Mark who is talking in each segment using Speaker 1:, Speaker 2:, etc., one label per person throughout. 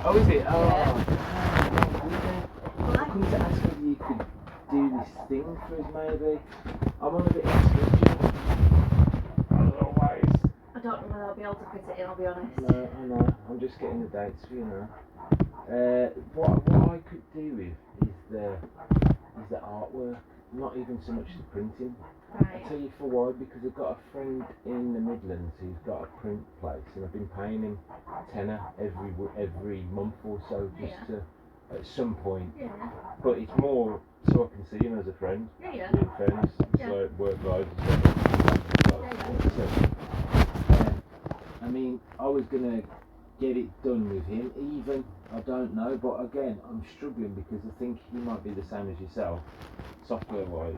Speaker 1: Oh, is it? Oh,
Speaker 2: Yeah.
Speaker 1: I come to ask whether you could do this thing for us, maybe. I'm on a bit of a schedule. As always.
Speaker 2: I don't know whether I'll be able to fit it in, I'll be honest.
Speaker 1: No, I know. I'm just getting the dates for you now. What I could do with is the artwork, not even so much the printing.
Speaker 2: Right.
Speaker 1: I'll tell you for why, because I've got a friend in the Midlands who's got a print place, and I've been paying him tenner every month or so, just to, at some point.
Speaker 2: Yeah.
Speaker 1: But it's more so I can see him as a friend.
Speaker 2: Yeah.
Speaker 1: In fairness,
Speaker 2: Yeah.
Speaker 1: so work lives and stuff. I mean, I was gonna get it done with him, even, I don't know, but again, I'm struggling because I think he might be the same as yourself, software wise.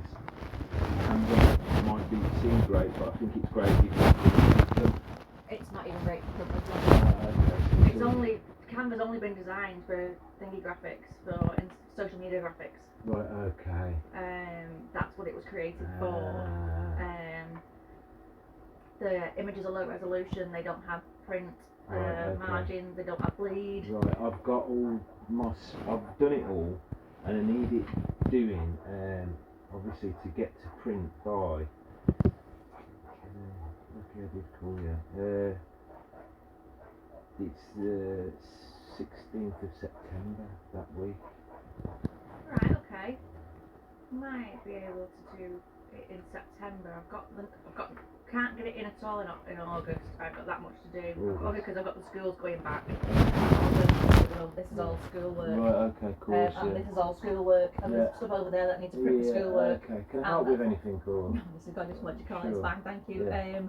Speaker 1: Canva might seem great, but I think it's great if you can.
Speaker 2: It's not even great for public.
Speaker 1: Okay.
Speaker 2: It's only, Canva's only been designed for thingy graphics, for social media graphics.
Speaker 1: Right, okay.
Speaker 2: That's what it was created for. The images are low resolution, they don't have print. Margins, they don't have bleed.
Speaker 1: Right, I've got I've done it all, and I need it doing, obviously to get to print by, okay, I did call you, it's the 16th of September, that week.
Speaker 2: Right, okay. Might be able to do it in September. Can't get it in at all in August. I've got that much to do. Only because I've got the schools going back. This is all schoolwork.
Speaker 1: Right, okay, cool.
Speaker 2: And this is all schoolwork. And there's stuff over there that needs to print for schoolwork.
Speaker 1: Okay, can I help with anything, cool?
Speaker 2: No, this is God, just what you call it. It's fine, thank you.
Speaker 1: Yeah.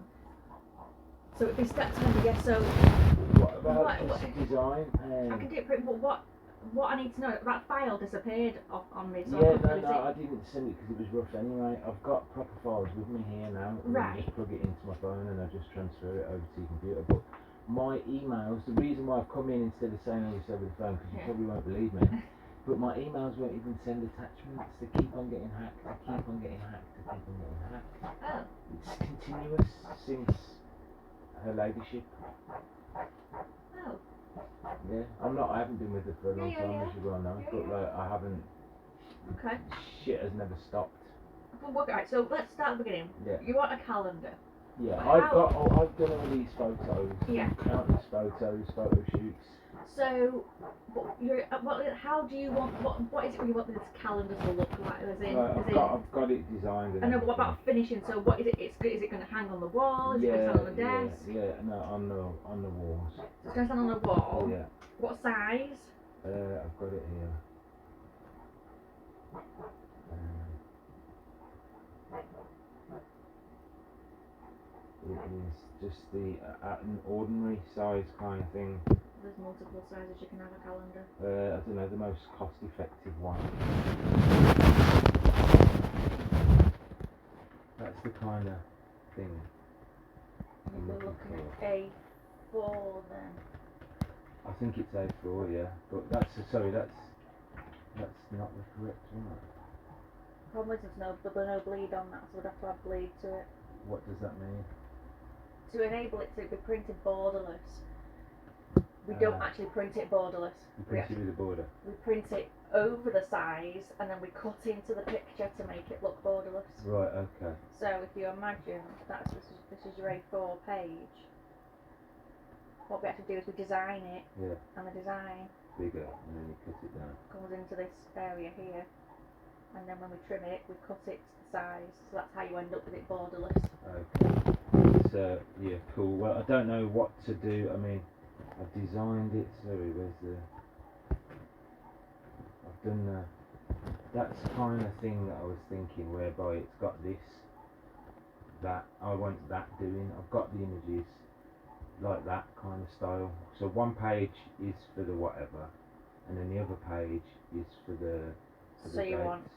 Speaker 2: So it'd be September, yes. So
Speaker 1: what about design?
Speaker 2: I can do it print, but what I need to know, that file disappeared on me. So
Speaker 1: yeah, no, I didn't send it because it was rough anyway. I've got proper files with me here now.
Speaker 2: Right.
Speaker 1: I just plug it into my phone and I just transfer it over to your computer. But my emails, the reason why I've come in instead of saying all this over the phone, because you probably won't believe me, but my emails won't even send attachments. They keep on getting hacked. Oh. It's continuous since her ladyship.
Speaker 2: Oh.
Speaker 1: Yeah, I haven't been with her for a long time, as you well know, but like, I haven't.
Speaker 2: Okay.
Speaker 1: Shit has never stopped.
Speaker 2: Well, right, so let's start at the beginning.
Speaker 1: Yeah.
Speaker 2: You want a calendar.
Speaker 1: Yeah, I've done all these photos.
Speaker 2: Yeah.
Speaker 1: Countless photos, photo shoots.
Speaker 2: So, how do you want, what is it you want this calendar to look like?
Speaker 1: I've got it designed.
Speaker 2: I know, but what about finishing? So what is it? Is it going to hang on the wall? Is it going to stand on the desk?
Speaker 1: No, on the walls.
Speaker 2: So it's going to stand on the wall?
Speaker 1: Yeah.
Speaker 2: What size?
Speaker 1: I've got it here. It is just an ordinary size kind of thing.
Speaker 2: There's multiple sizes you can have a calendar.
Speaker 1: I don't know, the most cost-effective one. That's the kind of thing.
Speaker 2: We're looking at A4 then.
Speaker 1: I think it's A4, yeah, but that's not the correct one.
Speaker 2: Problem is there's no bleed on that, so we'd have to add bleed to it.
Speaker 1: What does that mean?
Speaker 2: To enable it to be printed borderless. We don't actually print it borderless.
Speaker 1: You print it with a border?
Speaker 2: We print it over the size and then we cut into the picture to make it look borderless.
Speaker 1: Right, okay.
Speaker 2: So if you imagine this is your A4 page, what we have to do is we design it, and the design
Speaker 1: bigger, and then you cut it down.
Speaker 2: Comes into this area here, and then when we trim it, we cut it to the size. So that's how you end up with it borderless.
Speaker 1: Okay. So yeah, cool. Well, I don't know what to do. I mean, I've designed it. Sorry, I've done that's kind of thing that I was thinking, whereby it's got this, that I want that doing. I've got the images like that kind of style. So one page is for the whatever, and then the other page is for the.
Speaker 2: So you want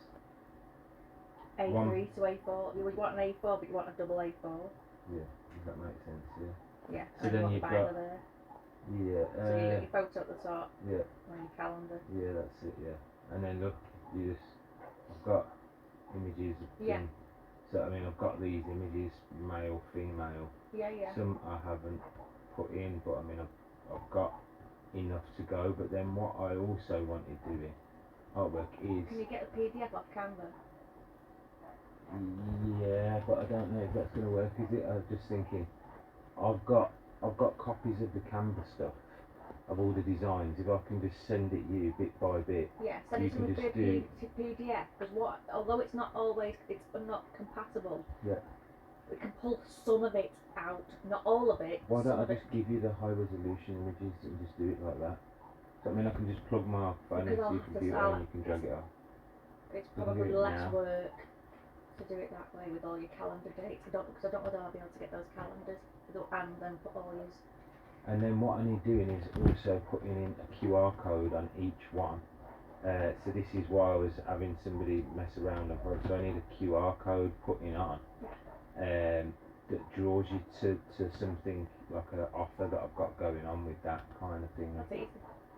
Speaker 2: A3 to A4. You would want an A4, but you want a double A4.
Speaker 1: Yeah, does that make sense? Yeah.
Speaker 2: Yeah.
Speaker 1: So then you've got.
Speaker 2: There.
Speaker 1: Yeah.
Speaker 2: So you got your photo at the top.
Speaker 1: Yeah.
Speaker 2: And your calendar.
Speaker 1: Yeah, that's it. Yeah. And then look, I've got images. So I mean, I've got these images, male, female.
Speaker 2: Yeah.
Speaker 1: Some I haven't put in, but I mean, I've got enough to go. But then what I also wanted doing artwork is.
Speaker 2: Can you get a PDF off Canva?
Speaker 1: Yeah, but I don't know if that's gonna work, is it? I was just thinking, I've got copies of the Canva stuff of all the designs. If I can just send it you bit by bit.
Speaker 2: Yeah, send
Speaker 1: You
Speaker 2: it to
Speaker 1: can
Speaker 2: me
Speaker 1: just
Speaker 2: to PDF, because although it's not always, it's not compatible.
Speaker 1: Yeah.
Speaker 2: We can pull some of it out, not all of it.
Speaker 1: Why don't
Speaker 2: some
Speaker 1: I
Speaker 2: of it.
Speaker 1: just give you the high resolution images and just do it like that? So I mean, I can just plug my phone
Speaker 2: Because
Speaker 1: into
Speaker 2: I'll
Speaker 1: your
Speaker 2: have to
Speaker 1: computer
Speaker 2: sell
Speaker 1: and you can drag it off.
Speaker 2: It's
Speaker 1: We can do
Speaker 2: probably
Speaker 1: it
Speaker 2: less
Speaker 1: now.
Speaker 2: work to do it that way with all your calendar dates. Because I don't know whether I'll be able to get those calendars and then put all yours.
Speaker 1: And then what I need doing is also putting in a QR code on each one. So this is why I was having somebody mess around and for it. So I need a QR code putting on that draws you to something like an offer that I've got going on with that kind of thing.
Speaker 2: That's easy.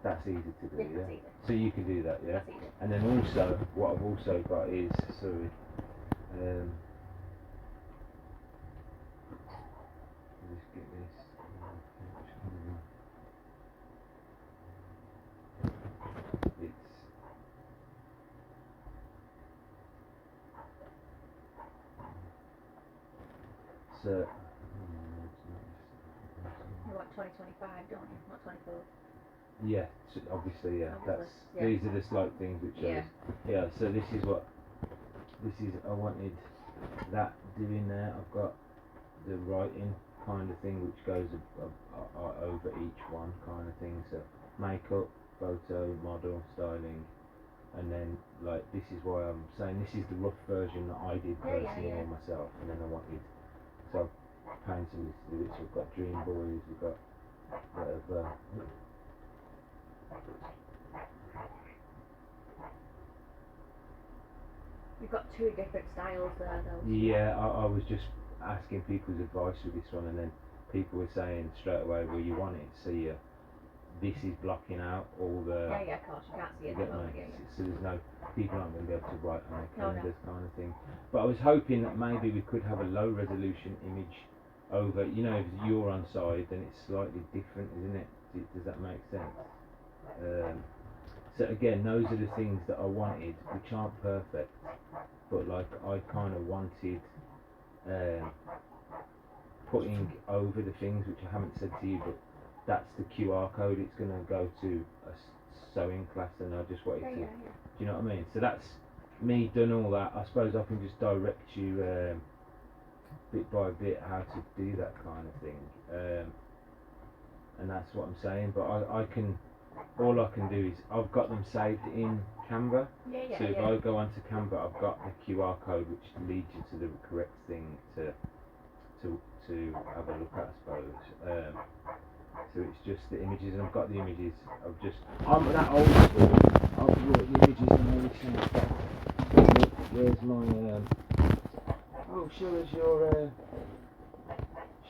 Speaker 1: That's easy to do,
Speaker 2: Yeah, that's easy.
Speaker 1: So you can do that, yeah?
Speaker 2: That's easy.
Speaker 1: And then also, what I've also got is, sorry, just get this. It's so.
Speaker 2: You want 2025, don't you? Not 24.
Speaker 1: Yeah, obviously, yeah.
Speaker 2: Obviously, yeah.
Speaker 1: These are the slight things which
Speaker 2: Yeah.
Speaker 1: yeah. So this is I wanted that doing there. I've got the writing kind of thing which goes over each one kind of thing. So makeup, photo, model, styling, and then like this is why I'm saying this is the rough version that I did personally on myself, and then I wanted so I've painted this to do it. So we've got Dream Boys, we've got whatever.
Speaker 2: You've got two different styles there, though.
Speaker 1: Yeah, I was just asking people's advice with this one, and then people were saying straight away, well, you want it, so this is blocking out all the.
Speaker 2: Yeah, of course, you can't see it.
Speaker 1: So there's no people aren't going to be able to write on their
Speaker 2: No.
Speaker 1: calendars, kind of thing. But I was hoping that maybe we could have a low resolution image over. You know, if you're on side, then it's slightly different, isn't it? Does that make sense? So again, those are the things that I wanted, which aren't perfect, but like I kind of wanted putting over the things which I haven't said to you, but that's the QR code. It's going to go to a sewing class, and I just wanted to. Do you know what I mean? So that's me done all that. I suppose I can just direct you bit by bit how to do that kind of thing, and that's what I'm saying. But I can. All I can do is I've got them saved in Canva. So if I go onto Canva, I've got the QR code which leads you to the correct thing to have a look at, I suppose. So it's just the images, and I've got the images. I'm that old school. I've brought the images and everything. Where's my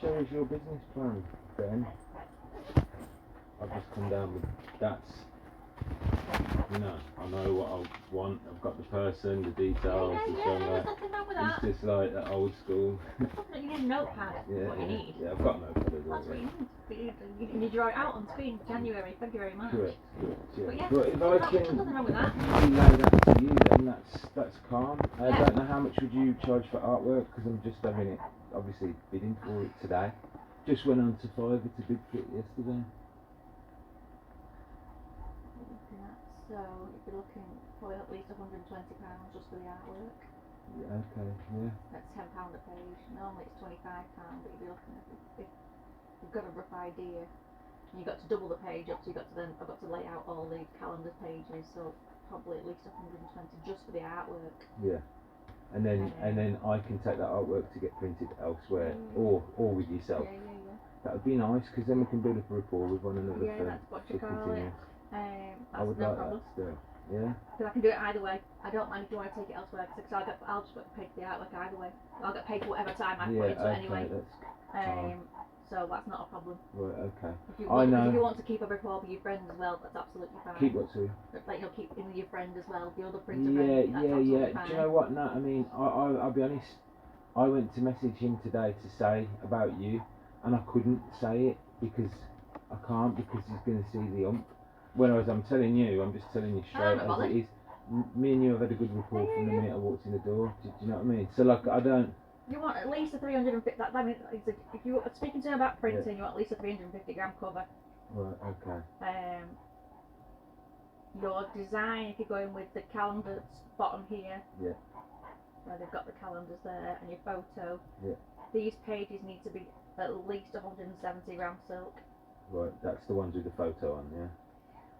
Speaker 1: show us your business plan, Ben. I've just come down with that's, I know what I want. I've got the person, the details, the show
Speaker 2: there's nothing wrong with that.
Speaker 1: It's just like that old school.
Speaker 2: You need a notepad. What you need.
Speaker 1: Yeah, I've got no notepad.
Speaker 2: That's what you need. You can draw it out on screen. January, February, March.
Speaker 1: Correct. Yeah.
Speaker 2: But
Speaker 1: if
Speaker 2: there's
Speaker 1: I can
Speaker 2: nothing wrong with that.
Speaker 1: relay that to you, then that's calm. I don't know how much would you charge for artwork, because I'm just having it, obviously bidding for it today. Just went on to Fiverr to bid for it yesterday.
Speaker 2: So you'd be looking probably at least £120 just for the artwork.
Speaker 1: Yeah, okay, yeah.
Speaker 2: That's £10 a page. Normally it's £25, but you'd be looking at if you've got a rough idea. And you've got to double the page up, so I've got to lay out all the calendar pages, so probably at least 120 just for the artwork.
Speaker 1: Yeah. And then I can take that artwork to get printed elsewhere, or with yourself.
Speaker 2: Yeah.
Speaker 1: That would be nice, because then we can build up a rapport with one another.
Speaker 2: Yeah, that's what you call it.
Speaker 1: I would
Speaker 2: no
Speaker 1: like
Speaker 2: problem.
Speaker 1: that still. Yeah.
Speaker 2: Because I can do it either way. I don't mind if you want to take it elsewhere, because I'll just get paid for the artwork either way. I'll get paid for whatever time I put into it anyway. So that's not a problem.
Speaker 1: Right, okay.
Speaker 2: If you want to keep a rapport with your friend as well, that's absolutely fine.
Speaker 1: Keep what, sorry?
Speaker 2: Like you'll keep in with your friend as well, the other printer
Speaker 1: friend.
Speaker 2: That's absolutely fine.
Speaker 1: Do you know what? No, I mean, I'll be honest. I went to message him today to say about you, and I couldn't say it because I can't because he's going to see the ump. Whereas I'm telling you, I'm just telling you straight
Speaker 2: not
Speaker 1: as it is. Me and you have had a good rapport from the minute I walked in the door. Do you know what I mean? So like, I don't.
Speaker 2: You want at least a 350. That means if you were speaking to him about printing, you want at least a 350 gram cover.
Speaker 1: Right. Okay.
Speaker 2: Your design, if you're going with the calendar bottom here,
Speaker 1: Yeah.
Speaker 2: where they've got the calendars there, and your photo,
Speaker 1: Yeah.
Speaker 2: these pages need to be at least 170 gram silk.
Speaker 1: Right. That's the ones with the photo on. Yeah.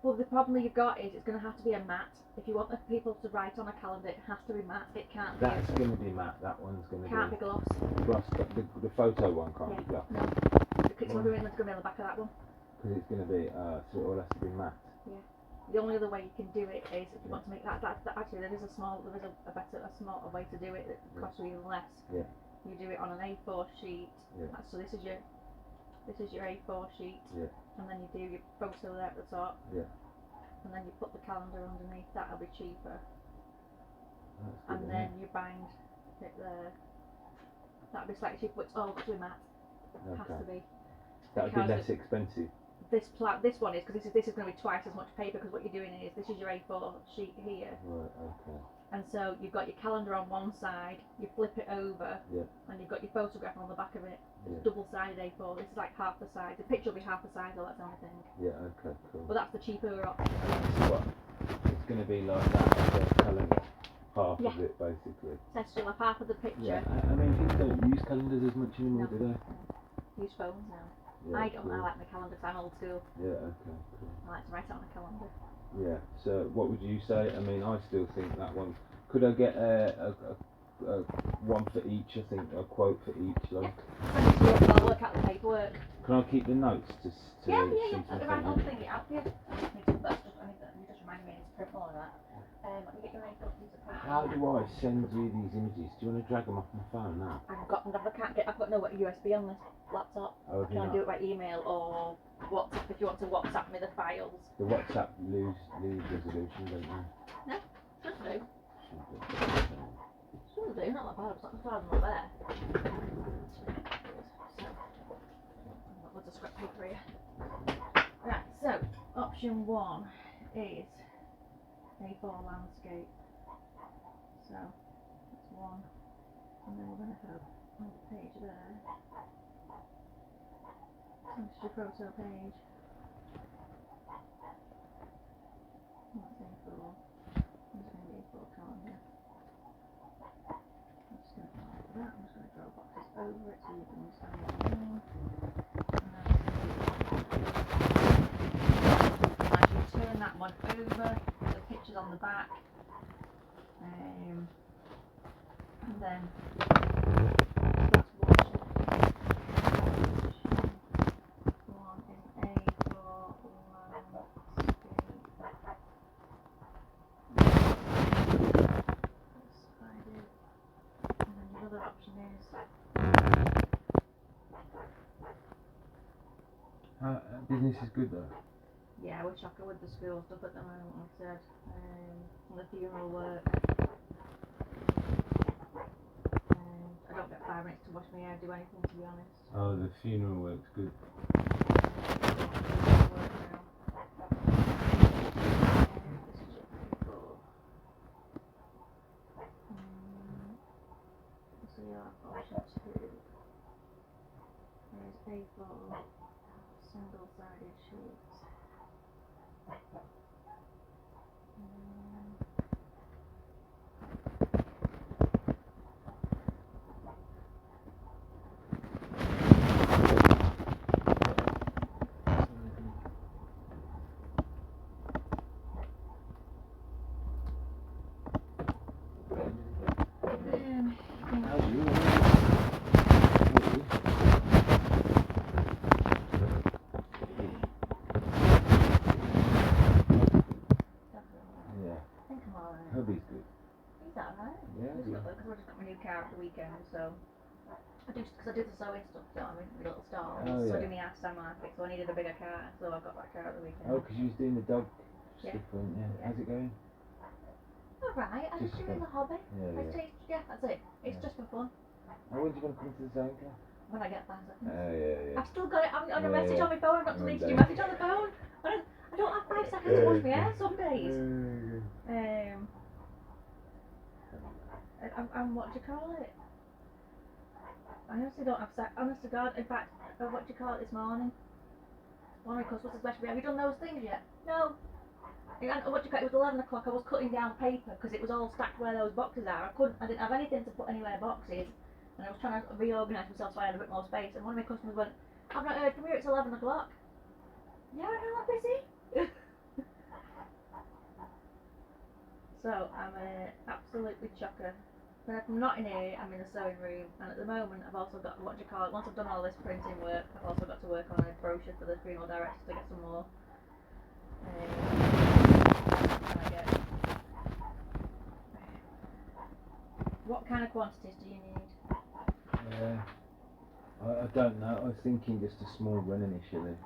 Speaker 2: Well, the problem you've got is it's going to have to be a matte. If you want the people to write on a calendar, it has to be matte. It can't be.
Speaker 1: That's going to be matte. That one's going to
Speaker 2: Can't be gloss.
Speaker 1: gloss. But the photo one can't be gloss.
Speaker 2: No. It's going to be on the back of that one.
Speaker 1: Because it's going to be. So it all has to be matte.
Speaker 2: Yeah. The only other way you can do it is if you want to make that actually there is a smaller way to do it that costs you even less.
Speaker 1: Yeah.
Speaker 2: You do it on an A4 sheet.
Speaker 1: Yeah.
Speaker 2: So this is your A4 sheet.
Speaker 1: Yeah.
Speaker 2: And then you do your photo there at the top.
Speaker 1: Yeah.
Speaker 2: And then you put the calendar underneath. That'll be cheaper.
Speaker 1: That's good,
Speaker 2: And then you bind it there. That'll be slightly cheaper, but it's all got to be matte.
Speaker 1: Okay.
Speaker 2: Has to be.
Speaker 1: That would be less expensive.
Speaker 2: This one is because this is going to be twice as much paper because what you're doing is this is your A4 sheet here.
Speaker 1: Right. Okay.
Speaker 2: And so you've got your calendar on one side, you flip it over,
Speaker 1: Yeah.
Speaker 2: and you've got your photograph on the back of it. It's
Speaker 1: Yeah.
Speaker 2: double-sided A4. This is like half the size. The picture will be half the size, though, that's the only thing.
Speaker 1: Yeah. Okay. Cool.
Speaker 2: But that's the cheaper option.
Speaker 1: What? It's going to be like that. The calendar, half
Speaker 2: Yeah.
Speaker 1: of it basically.
Speaker 2: So still have half of the picture.
Speaker 1: Yeah. I mean, people don't use calendars as much anymore,
Speaker 2: No.
Speaker 1: do they?
Speaker 2: Use phones now.
Speaker 1: Yeah,
Speaker 2: I don't.
Speaker 1: cool.
Speaker 2: I like my calendar. 'Cause I'm old school.
Speaker 1: Yeah. Okay. Cool.
Speaker 2: I like to write it on a calendar.
Speaker 1: Yeah. So what would you say? I mean, I still think that one. Could I get a one for each? I think a quote for each. Like.
Speaker 2: Send it to you, I'll work out the paperwork.
Speaker 1: Can I keep the notes to
Speaker 2: Yeah.
Speaker 1: see
Speaker 2: At the right old thing, yeah. You just remind me to print all of that. Let me get your A4 piece of paper.
Speaker 1: How do I send you these images? Do you want to drag them off my phone now?
Speaker 2: I've got no USB on this laptop.
Speaker 1: Oh,
Speaker 2: I can do it by email or WhatsApp if you want to WhatsApp me the files.
Speaker 1: The WhatsApp lose resolution, don't they?
Speaker 2: No, should do.
Speaker 1: Should do.
Speaker 2: Should do, not that bad. It's not as bad as not there. We'll just scrap paper here. Right, so option 1 is A4 landscape. So that's 1, and then we're going to have a page there. That's your photo page. That's A4. There's going to be A4 calendar. I'm just going to mark that. I'm just going to draw boxes over it so you can understand what I mean. And as you turn that one over, the picture's on the back. And then that's one is A4 landscape. Decided. And then the other option is
Speaker 1: Business is good though.
Speaker 2: yeah, I wish I could with the school stuff at the moment, like I said. And the funeral work. I don't get 5 minutes to wash my hair, do anything to be honest.
Speaker 1: Oh, the funeral work's good.
Speaker 2: So yeah, option 2 is A4 single-sided sheets.
Speaker 1: How's you? Yeah.
Speaker 2: I think I'm alright.
Speaker 1: Hubby's good.
Speaker 2: He's alright.
Speaker 1: Yeah.
Speaker 2: Because I just got my new car at the weekend, so I do the sewing stuff, you know what I mean, the little stalls.
Speaker 1: Oh,
Speaker 2: So I
Speaker 1: yeah.
Speaker 2: do my Aston Market, so I needed a bigger car, so I got that car at the weekend.
Speaker 1: Oh, because you was doing the dog
Speaker 2: Yeah.
Speaker 1: stuff, weren't you? How's it going?
Speaker 2: Alright, I just
Speaker 1: Just
Speaker 2: do it as a hobby.
Speaker 1: Yeah, yeah.
Speaker 2: Yeah, that's it. It's
Speaker 1: Yeah.
Speaker 2: just for fun.
Speaker 1: When do you want to come to the zone, Claire?
Speaker 2: when I get 5 seconds.
Speaker 1: Yeah.
Speaker 2: I've still got it on a message on my phone. I've got to
Speaker 1: One
Speaker 2: leave
Speaker 1: day.
Speaker 2: your message on the phone. I don't have 5 seconds to wash my hair some days. And what do you call it? I honestly don't have honest to God, in fact, what do you call it this morning? One of my customers said, have you done those things yet? No. And what do you call it? It was 11 o'clock, I was cutting down paper because it was all stacked where those boxes are. I didn't have anything to put anywhere boxes, and I was trying to reorganise myself so I had a bit more space, and one of my customers went, I've not heard from you, it's 11 o'clock. Yeah, I know, I'm busy. So, I'm absolutely chocker. When I'm not in here, I'm in the sewing room, and at the moment I've also got, what do you call it, once I've done all this printing work, I've also got to work on a brochure for the female directors to get some more. What kind of quantities do you need?
Speaker 1: I don't know. I was thinking just a small run initially.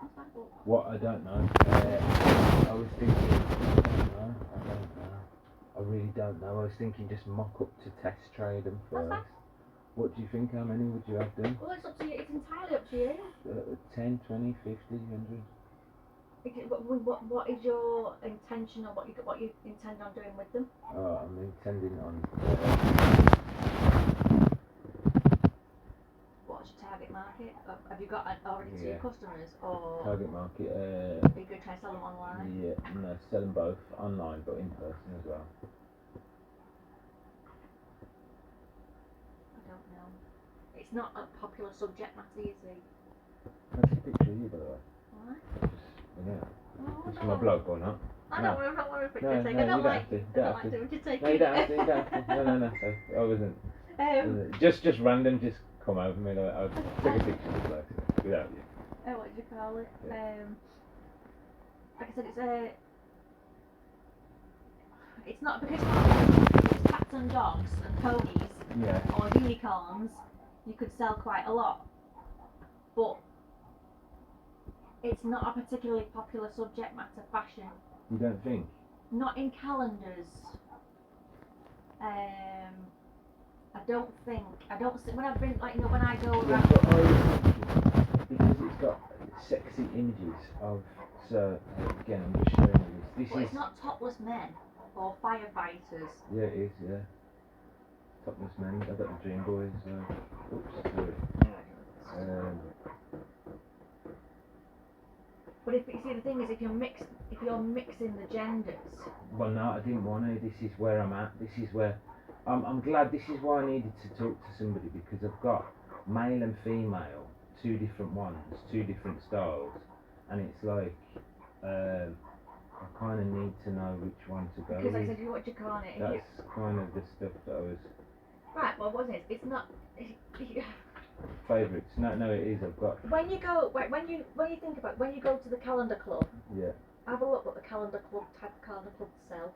Speaker 1: What? I don't know. I was thinking. I don't know. I really don't know. I was thinking just mock up to test trade them first. What do you think? How many would you have done?
Speaker 2: Well, it's up to you. It's entirely up to you.
Speaker 1: 10, 20, 50, 100.
Speaker 2: What is your intention, or what you intend on doing with them?
Speaker 1: Oh, I'm intending on.
Speaker 2: What's your target market? Have you got already 2 customers, or
Speaker 1: target market?
Speaker 2: Are you going to try and sell them online?
Speaker 1: Yeah, no, sell them both online, but in person as well.
Speaker 2: I don't know. It's not a popular subject matter, you see.
Speaker 1: Can I see a picture of you, by the way?
Speaker 2: Why?
Speaker 1: It's my blog or not?
Speaker 2: I don't want a picture
Speaker 1: No,
Speaker 2: taken.
Speaker 1: no,
Speaker 2: I don't like
Speaker 1: to.
Speaker 2: to take
Speaker 1: No, you don't have to. You don't have to. No. I wasn't. Just random. Just come over me. I'll take a picture of the place without you.
Speaker 2: Oh, what do you call it?
Speaker 1: Yeah.
Speaker 2: Like I said, it's not because it's cats and dogs and ponies or unicorns. You could sell quite a lot, but it's not a particularly popular subject matter, fashion.
Speaker 1: You don't think?
Speaker 2: Not in calendars. I don't see, when I've been, like, when I go around.
Speaker 1: But I was thinking, because it's got sexy images of, so, again, I'm just showing you this.
Speaker 2: Well, it's not topless men or firefighters.
Speaker 1: Yeah, it is, yeah. Topless men, I've got the Dream Boys, oops, sorry.
Speaker 2: But if you see, the thing is, if you're mixing the genders.
Speaker 1: Well, no, I didn't want to. This is where I'm at. This is where I'm glad. This is why I needed to talk to somebody, because I've got male and female, 2 different ones, 2 different styles, and it's like I kind of need to know which one to go
Speaker 2: because
Speaker 1: with.
Speaker 2: Like I said, what you call it.
Speaker 1: That's kind of the stuff that I was.
Speaker 2: Right. Well, what is it? It's not.
Speaker 1: Favourites? No, it is. I've got.
Speaker 2: When you think about when you go to the Calander club.
Speaker 1: Yeah.
Speaker 2: Have a look what the Calander club sell.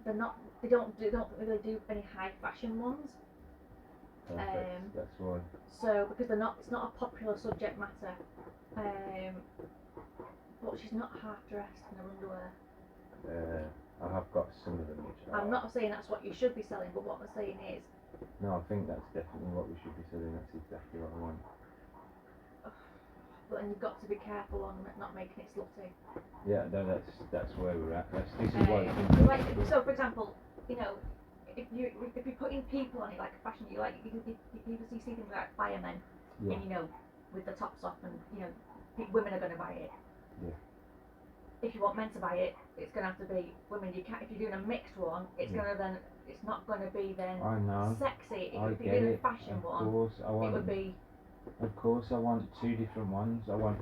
Speaker 2: They don't really do any high fashion ones.
Speaker 1: Perfect. That's why.
Speaker 2: So because it's not a popular subject matter. But she's not half dressed in her underwear.
Speaker 1: I have got some of them which
Speaker 2: I'm not saying that's what you should be selling, but what I'm saying is.
Speaker 1: No, I think that's definitely what we should be selling. That's exactly what I want.
Speaker 2: But then you've got to be careful on not making it slutty.
Speaker 1: Yeah, no, that's where we're at. This is what.
Speaker 2: So, for example, if you're putting people on it like a fashion, you see things like firemen, and with the tops off, and women are going to buy it.
Speaker 1: Yeah.
Speaker 2: If you want men to buy it, it's going to have to be women. If you're doing a mixed one, it's it's not going to be then sexy. If you're doing a fashion one, it would be.
Speaker 1: Of course, I want 2 different ones. I want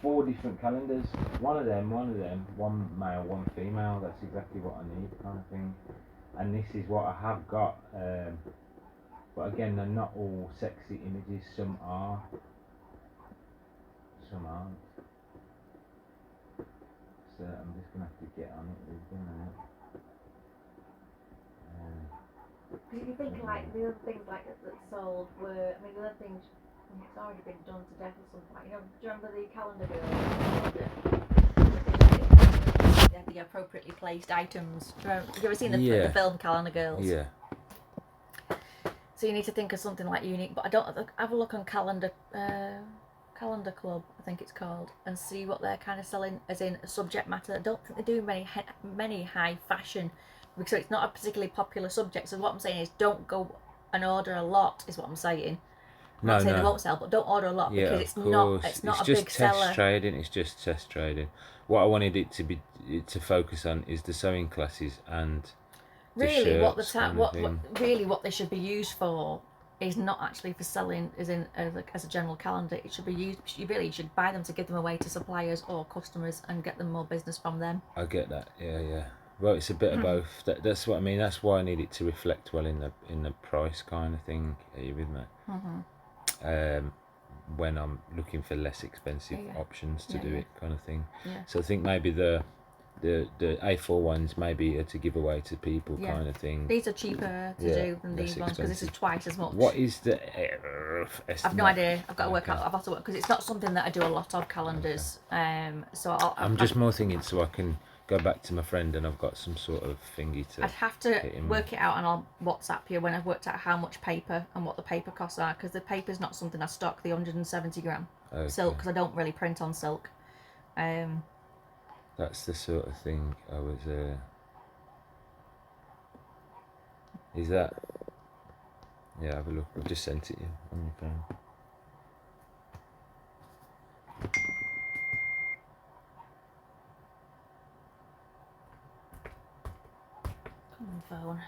Speaker 1: 4 different calendars. One of them, one male, one female. That's exactly what I need, kind of thing. And this is what I have got. But again, they're not all sexy images. Some are. Some aren't. So I'm just gonna have to get on it with them now.
Speaker 2: If you think like the other things like that sold were, the other things, it's already been done to death or something. Do you remember the Calander Girls? The appropriately placed items. Have you ever seen the film Calander Girls?
Speaker 1: Yeah.
Speaker 2: So you need to think of something like unique. But I don't have a look on Calander Club, I think it's called, and see what they're kind of selling as in subject matter. I don't think they do many high fashion, because it's not a particularly popular subject. So what I'm saying is, don't go and order a lot. Is what I'm saying. I'm not saying they won't sell, but don't order a lot, because it's not a big seller.
Speaker 3: Test trading. It's just test trading. What I wanted it to focus on is the sewing classes and
Speaker 2: really what they should be used for is not actually for selling as a general calendar. It should be used, you should buy them to give them away to suppliers or customers and get them more business from them.
Speaker 3: I get that. Yeah. Well, it's a bit of both. That's what I mean. That's why I need it to reflect well in the price kind of thing. Are you with me? When I'm looking for less expensive options to do it, kind of thing.
Speaker 2: Yeah.
Speaker 3: So I think maybe the A4 ones maybe are to give away to people, kind of thing.
Speaker 2: These are cheaper to do than these ones, because this is twice as much.
Speaker 3: What is the estimate?
Speaker 2: I've no idea. I've got to work out. I've got to work, because it's not something that I do a lot of, calendars. So
Speaker 3: I'm just more thinking so I can go back to my friend and I've got some sort of thingy to.
Speaker 2: I'd have to work it out, and I'll WhatsApp you when I've worked out how much paper and what the paper costs are, because the paper's not something I stock. The 170 gram silk, because I don't really print on silk.
Speaker 3: That's the sort of thing I was. Is that? Yeah, have a look. I've just sent it you on your phone.
Speaker 2: Come on, phone.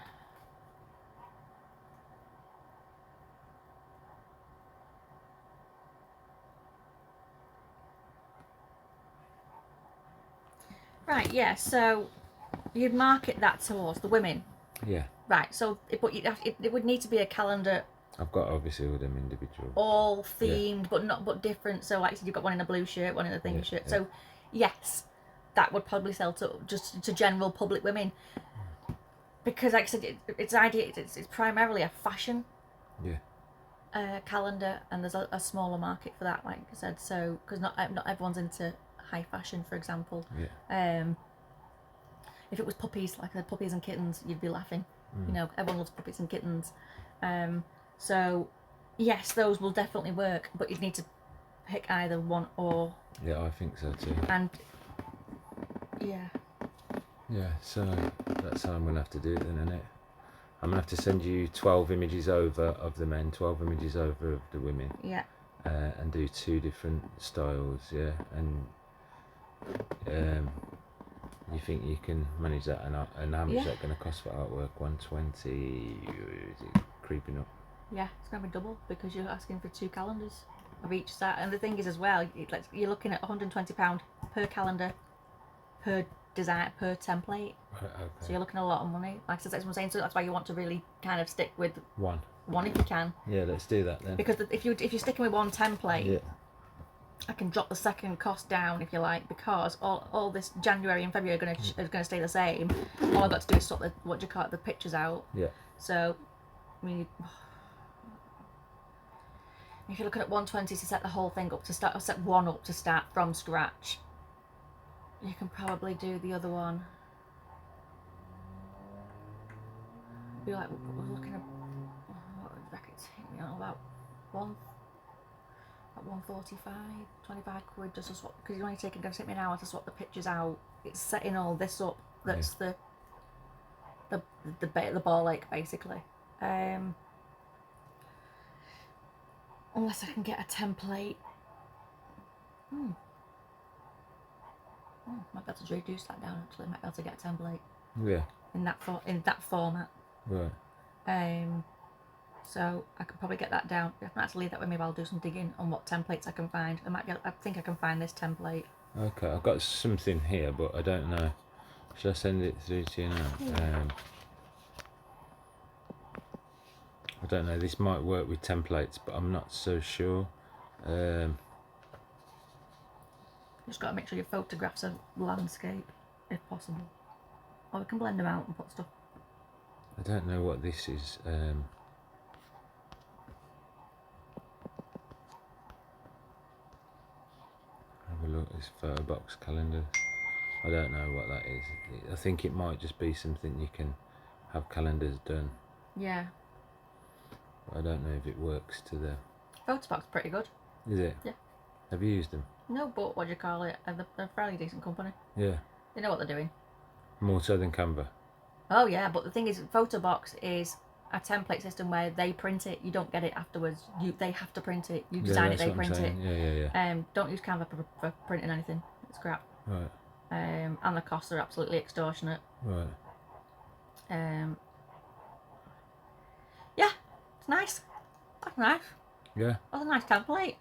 Speaker 2: Right, yeah, so you'd market that towards the women.
Speaker 3: Yeah.
Speaker 2: Right, so but it would need to be a calendar.
Speaker 3: I've got obviously all them individual.
Speaker 2: All themed, but different. So like I said, you've got one in a blue shirt, one in a thingy shirt. Yeah. So yes, that would probably sell to general public women. Because like I said, it's primarily a fashion.
Speaker 3: Yeah.
Speaker 2: Calendar, and there's a smaller market for that, like I said. So because not everyone's into high fashion, for example.
Speaker 3: Yeah.
Speaker 2: If it was puppies, like I said, puppies and kittens, you'd be laughing. You know, everyone loves puppies and kittens. So yes, those will definitely work, but you'd need to pick either one or.
Speaker 3: Yeah, I think so too.
Speaker 2: And yeah.
Speaker 3: Yeah, so that's how I'm gonna have to do it then, isn't it? I'm gonna have to send you 12 images over of the men, 12 images over of the women.
Speaker 2: Yeah.
Speaker 3: And do 2 different styles, yeah. And you think you can manage that? And how much is that going to cost for artwork? 120? Is it creeping up?
Speaker 2: Yeah, it's going to be double, because you're asking for 2 calendars of each set. And the thing is as well, you're looking at £120 per calendar, per design, per template.
Speaker 3: Right, okay.
Speaker 2: So you're looking at a lot of money. Like I said, that's what I'm saying. So that's why you want to really kind of stick with
Speaker 3: one
Speaker 2: if you can.
Speaker 3: Yeah, let's do that then.
Speaker 2: Because if you're sticking with one template,
Speaker 3: yeah,
Speaker 2: I can drop the second cost down, if you like, because all this January and February are gonna stay the same. All I've got to do is sort the pictures out.
Speaker 3: Yeah.
Speaker 2: So, I mean, if you're looking at 120 to set the whole thing up to start, or set one up to start from scratch, you can probably do the other one. Be like, we're looking at what would reckon take me on about 145, 25 quid just to swap, because you're only going to take me an hour to swap the pictures out. It's setting all this up. That's the ball ache, basically. Unless I can get a template. Might be able to reduce that down. Actually, might be able to get a template.
Speaker 3: Yeah.
Speaker 2: In that format.
Speaker 3: Right.
Speaker 2: So I could probably get that down. If not, to leave that with me, I'll do some digging on what templates I can find. I think I can find this template.
Speaker 3: Okay, I've got something here, but I don't know. Should I send it through to you now?
Speaker 2: Yeah.
Speaker 3: I don't know. This might work with templates, but I'm not so sure.
Speaker 2: Just got to make sure your photographs are landscape, if possible. Or we can blend them out and put stuff.
Speaker 3: I don't know what this is. Have a look. This photo box calendar. I don't know what that is. I think it might just be something you can have calendars done.
Speaker 2: Yeah.
Speaker 3: I don't know if it works to the.
Speaker 2: Photobox pretty good.
Speaker 3: Is it?
Speaker 2: Yeah.
Speaker 3: Have you used them?
Speaker 2: No, but what do you call it? They're a fairly decent company.
Speaker 3: Yeah.
Speaker 2: They know what they're doing.
Speaker 3: More so than Canva.
Speaker 2: Oh yeah, but the thing is, Photobox is a template system where they print it. You don't get it afterwards. They have to print it. You design it, they print it.
Speaker 3: Yeah.
Speaker 2: Don't use Canva for printing anything. It's crap.
Speaker 3: Right.
Speaker 2: And the costs are absolutely extortionate.
Speaker 3: Right.
Speaker 2: Yeah, it's nice. That's nice.
Speaker 3: Yeah.
Speaker 2: That's a nice template.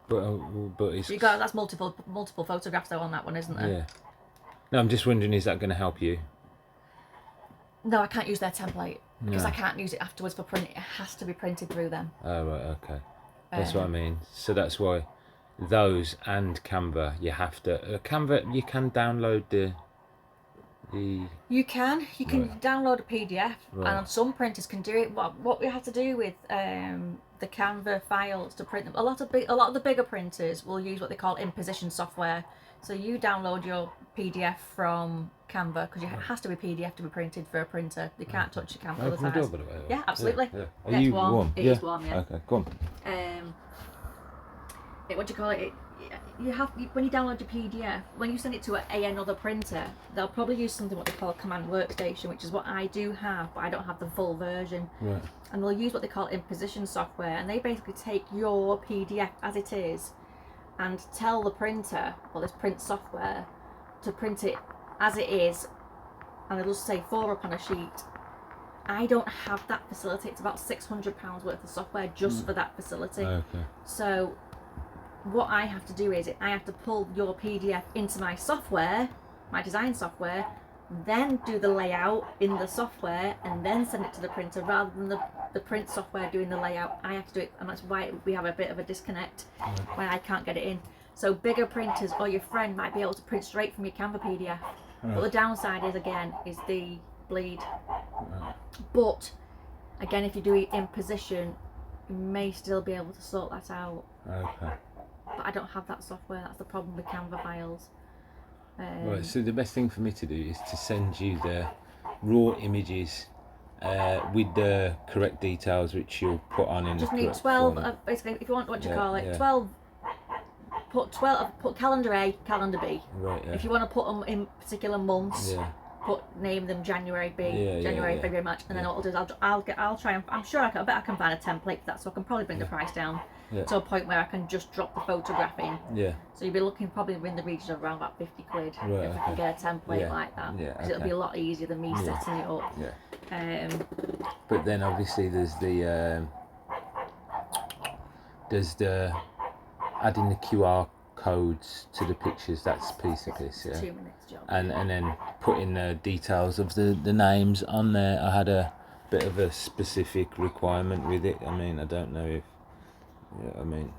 Speaker 3: But it's.
Speaker 2: That's multiple photographs though on that one, isn't there?
Speaker 3: Yeah. No, I'm just wondering, is that going to help you?
Speaker 2: No, I can't use their template because
Speaker 3: No.
Speaker 2: I can't use it afterwards for print. It has to be printed through them.
Speaker 3: Oh right, okay. That's what I mean. So that's why those and Canva, you have to. Canva, you can download the.
Speaker 2: You can
Speaker 3: Right.
Speaker 2: download a PDF,
Speaker 3: Right.
Speaker 2: and some printers can do it. What we have to do with the Canva files to print them, a lot of the bigger printers will use what they call imposition software. So you download your PDF from Canva because it has to be PDF to be printed for a printer. You can't touch your Canva
Speaker 3: Oh, can I do
Speaker 2: otherwise.
Speaker 3: it, by the way?
Speaker 2: Yeah, absolutely.
Speaker 3: Yeah.
Speaker 2: Yeah,
Speaker 3: Are you
Speaker 2: it's warm.
Speaker 3: warm?
Speaker 2: It is warm, yeah.
Speaker 3: Okay, go on.
Speaker 2: What do you call it? When you download your PDF, when you send it to another printer, they'll probably use something what they call a command workstation, which is what I do have, but I don't have the full version.
Speaker 3: Right.
Speaker 2: And they'll use what they call imposition software, and they basically take your PDF as it is and tell the printer, or this print software, to print it as it is, and they'll just say 4 up on a sheet. I don't have that facility. It's about £600 worth of software just for that facility.
Speaker 3: Okay.
Speaker 2: So what I have to do is I have to pull your PDF into my software, my design software, then do the layout in the software and then send it to the printer rather than the print software doing the layout. I have to do it, and that's why we have a bit of a disconnect when I can't get it in. So bigger printers or your friend might be able to print straight from your Canva PDF. But the downside is, again, is the bleed. But again, if you do it in position, you may still be able to sort that out.
Speaker 3: Okay.
Speaker 2: But I don't have that software. That's the problem with Canva files.
Speaker 3: Right, so the best thing for me to do is to send you the raw images with the correct details which you'll put on in
Speaker 2: Just
Speaker 3: the
Speaker 2: need
Speaker 3: correct
Speaker 2: 12,
Speaker 3: format.
Speaker 2: basically, if you want, what you
Speaker 3: Yeah,
Speaker 2: call it,
Speaker 3: yeah.
Speaker 2: 12, put calendar A, calendar B.
Speaker 3: Right, yeah.
Speaker 2: If you want to put them in particular months,
Speaker 3: Yeah.
Speaker 2: name them January B,
Speaker 3: Yeah,
Speaker 2: January,
Speaker 3: yeah.
Speaker 2: February, March, and then what I'll do is I'll try and, I'm sure I bet I can find a template for that, so I can probably bring the price down
Speaker 3: Yeah.
Speaker 2: to a point where I can just drop the photograph in.
Speaker 3: Yeah.
Speaker 2: So you'll be looking probably in the region of around about 50 quid
Speaker 3: Right,
Speaker 2: if I can
Speaker 3: okay.
Speaker 2: get a template
Speaker 3: Yeah,
Speaker 2: like that.
Speaker 3: yeah,
Speaker 2: Because it'll be a lot easier than me setting it up.
Speaker 3: Yeah. But then obviously there's the adding the QR codes to the pictures. That's a piece of piss, yeah.
Speaker 2: 2 minutes job.
Speaker 3: And then putting the details of the names on there. I had a bit of a specific requirement with it. I mean, I don't know if, yeah, I mean,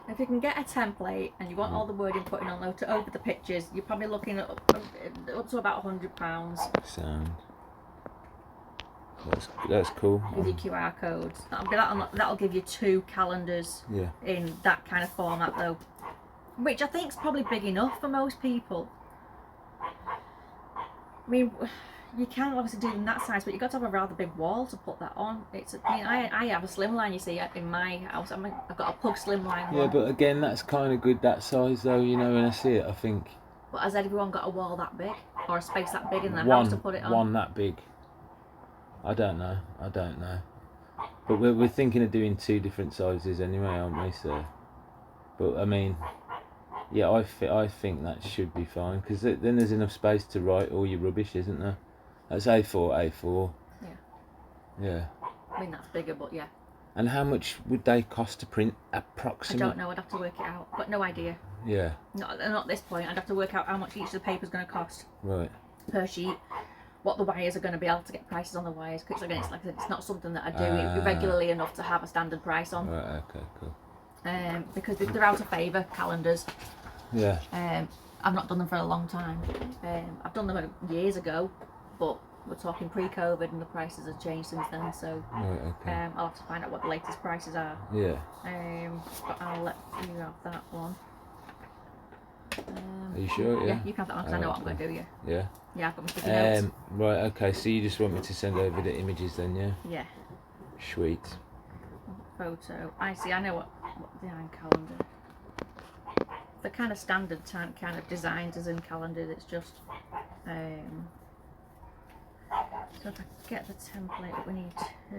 Speaker 2: If you can get a template and you want all the wording put in on over the pictures, you're probably looking at up to about £100.
Speaker 3: sound. That's cool.
Speaker 2: Give you QR codes. That'll give you 2 calendars
Speaker 3: Yeah.
Speaker 2: in that kind of format though, which I think is probably big enough for most people. I mean, you can obviously do them that size, but you've got to have a rather big wall to put that on. I have a slimline, you see, in my house. I've got a plug slimline
Speaker 3: Yeah,
Speaker 2: one.
Speaker 3: but again, that's kind of good, that size though, you know, when I see it, I think
Speaker 2: But has everyone got a wall that big? Or a space that big in their house to put it on?
Speaker 3: one that big. I don't know. But we're thinking of doing 2 different sizes anyway, aren't we, sir? But I mean, yeah, I think that should be fine, because then there's enough space to write all your rubbish, isn't there? That's A4.
Speaker 2: Yeah.
Speaker 3: Yeah.
Speaker 2: I mean, that's bigger, but yeah.
Speaker 3: And how much would they cost to print
Speaker 2: I
Speaker 3: approximately?
Speaker 2: don't know, I'd have to work it out. Got no idea.
Speaker 3: Yeah.
Speaker 2: Not at this point. I'd have to work out how much each of the paper's going to cost
Speaker 3: Right.
Speaker 2: per sheet. What the wires are going to be, able to get prices on the wires. Because again, it's like I said, it's not something that I do regularly enough to have a standard price on.
Speaker 3: Right. Okay. Cool.
Speaker 2: Because they're out of favour, calendars.
Speaker 3: Yeah.
Speaker 2: I've not done them for a long time. I've done them years ago, but we're talking pre-COVID and the prices have changed since then. So
Speaker 3: Right. Okay.
Speaker 2: I'll have to find out what the latest prices are.
Speaker 3: Yeah.
Speaker 2: But I'll let you have that one.
Speaker 3: Are you sure?
Speaker 2: Yeah, you can have that one because I know what I'm
Speaker 3: cool.
Speaker 2: going to do.
Speaker 3: Yeah.
Speaker 2: Yeah, I've got my sticky notes.
Speaker 3: Right. Okay. So you just want me to send over the images then? Yeah.
Speaker 2: Yeah.
Speaker 3: Sweet.
Speaker 2: Photo. I see. I know what behind calendar. The kind of standard kind of designs as in calendar. It's just. So if I get the template that we need to.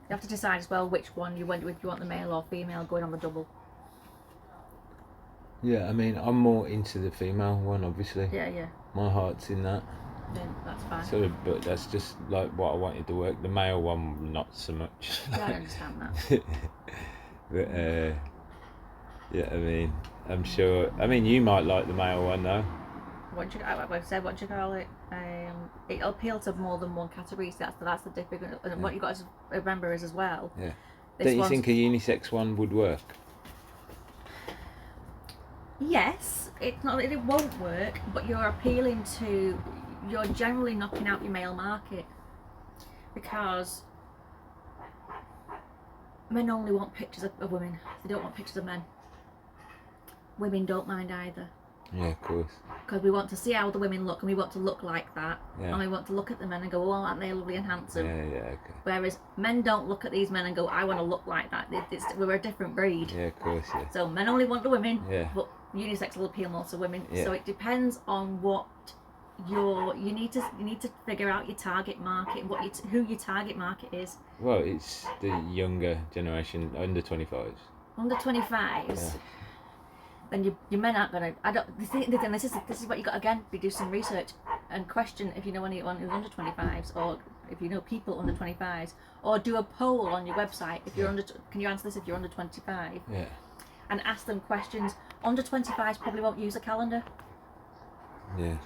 Speaker 2: You have to decide as well which one you want. If you want the male or female going on the double.
Speaker 3: Yeah. I mean, I'm more into the female one, obviously.
Speaker 2: Yeah.
Speaker 3: My heart's in that.
Speaker 2: Then that's fine.
Speaker 3: So, but that's just like what I wanted to work. The male one, not so much.
Speaker 2: Yeah, I understand that.
Speaker 3: But yeah, I mean, I'm sure. I mean, you might like the male one though.
Speaker 2: What do you call it? It'll appeal to more than one category. So that's the difficult. And what you got to remember is as well.
Speaker 3: Yeah. Don't you think a unisex one would work?
Speaker 2: Yes, it's not that it won't work, but you're appealing to. You're generally knocking out your male market because men only want pictures of women. They don't want pictures of men. Women don't mind either.
Speaker 3: Yeah, of course.
Speaker 2: Because we want to see how the women look, and we want to look like that,
Speaker 3: Yeah.
Speaker 2: and we want to look at the men and go, "Oh, aren't they lovely and handsome?"
Speaker 3: Yeah, okay.
Speaker 2: Whereas men don't look at these men and go, "I want to look like that." We're a different breed.
Speaker 3: Yeah, of course, yeah.
Speaker 2: So men only want the women,
Speaker 3: Yeah.
Speaker 2: but unisex will appeal more to women.
Speaker 3: Yeah.
Speaker 2: So it depends on what you need to figure out your target market, who your target market is.
Speaker 3: Well, it's the younger generation, under 25s.
Speaker 2: Under 25s.
Speaker 3: Yeah.
Speaker 2: Then your men aren't gonna. This is what you got again. Do some research and question if you know anyone who's under 25s, or if you know people under 25s, or do a poll on your website if you're under. Can you answer this if you're under 25?
Speaker 3: Yeah.
Speaker 2: And ask them questions. Under 25s probably won't use a calendar.
Speaker 3: Yeah.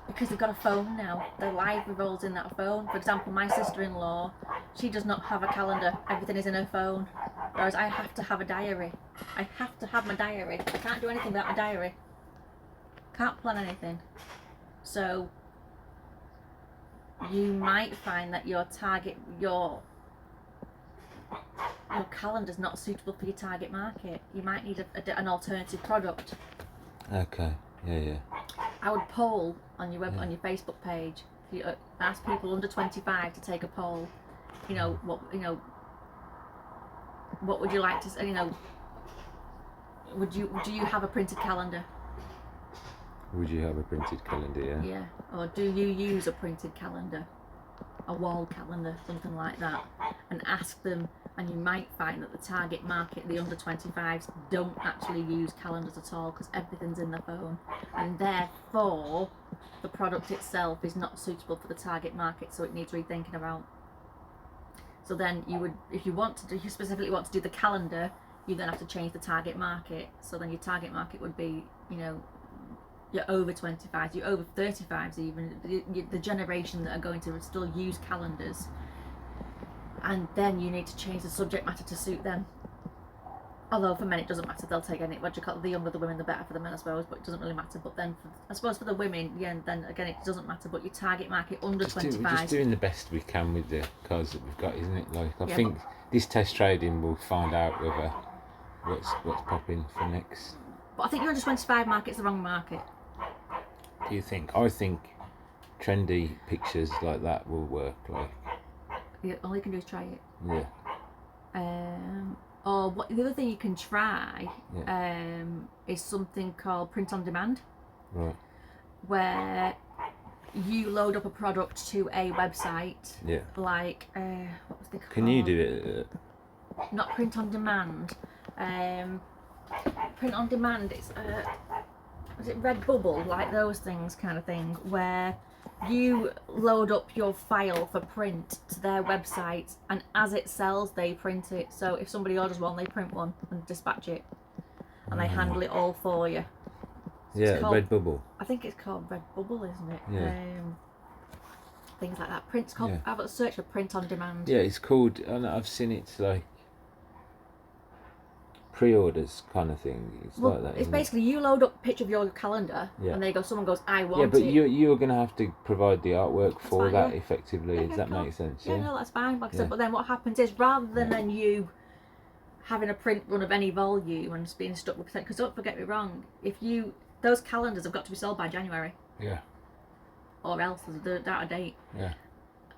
Speaker 2: Because they've got a phone now. Their life revolves in that phone. For example, my sister-in-law, she does not have a calendar. Everything is in her phone. Whereas I have to have a diary. I have to have my diary. I can't do anything without my diary. Can't plan anything. So you might find that your calendar's not suitable for your target market. You might need an alternative product.
Speaker 3: Okay. Yeah.
Speaker 2: I would poll on your on your Facebook page. You ask people under 25 to take a poll. What would you like to? Do you have a printed calendar?
Speaker 3: Would you have a printed calendar? Yeah.
Speaker 2: Yeah. Or do you use a printed calendar, a wall calendar, something like that, and ask them. And you might find that the target market, the under 25s, don't actually use calendars at all because everything's in the phone, and therefore the product itself is not suitable for the target market, so it needs rethinking about. So then you would, if you specifically want to do the calendar, you then have to change the target market. So then your target market would be, you're over 25s, you're over 35s even, the generation that are going to still use calendars. And then you need to change the subject matter to suit them. Although for men it doesn't matter, they'll take any. What do you call it? The younger the women, the better for the men, I suppose. But it doesn't really matter. But then, I suppose for the women, then again it doesn't matter. But your target market under 25.
Speaker 3: We're just doing the best we can with the cards that we've got, isn't it? Like I
Speaker 2: Yeah,
Speaker 3: think this test trading will find out whether what's popping for next.
Speaker 2: But I think your under 25 market's the wrong market.
Speaker 3: Do you think? I think trendy pictures like that will work. Like.
Speaker 2: All you can do is try it.
Speaker 3: Yeah.
Speaker 2: Or the other thing you can try is something called print on demand.
Speaker 3: Right.
Speaker 2: Where you load up a product to a website.
Speaker 3: Yeah.
Speaker 2: Like what was they called?
Speaker 3: Can you do it?
Speaker 2: Not print on demand. Print on demand. It's was it Redbubble, like those things kind of thing, where you load up your file for print to their website, and as it sells they print it. So if somebody orders one, they print one and dispatch it, and they handle it all for you.
Speaker 3: Yeah, Redbubble.
Speaker 2: I think it's called Redbubble, isn't it?
Speaker 3: Yeah.
Speaker 2: Things like that. Print's called. Have a search for print on demand.
Speaker 3: Yeah, it's called. I've seen it's like pre-orders kind of thing. It's like that.
Speaker 2: It's basically you load up a picture of your calendar, and there you go. Someone goes, "I want it."
Speaker 3: Yeah, but you're going to have to provide the artwork for that effectively.
Speaker 2: Yeah,
Speaker 3: Does that make sense?
Speaker 2: Yeah, no, that's fine. Like I said, but then what happens is rather than then you having a print run of any volume and just being stuck with percent. Because don't forget me wrong, those calendars have got to be sold by January.
Speaker 3: Yeah.
Speaker 2: Or else they're out of date.
Speaker 3: Yeah.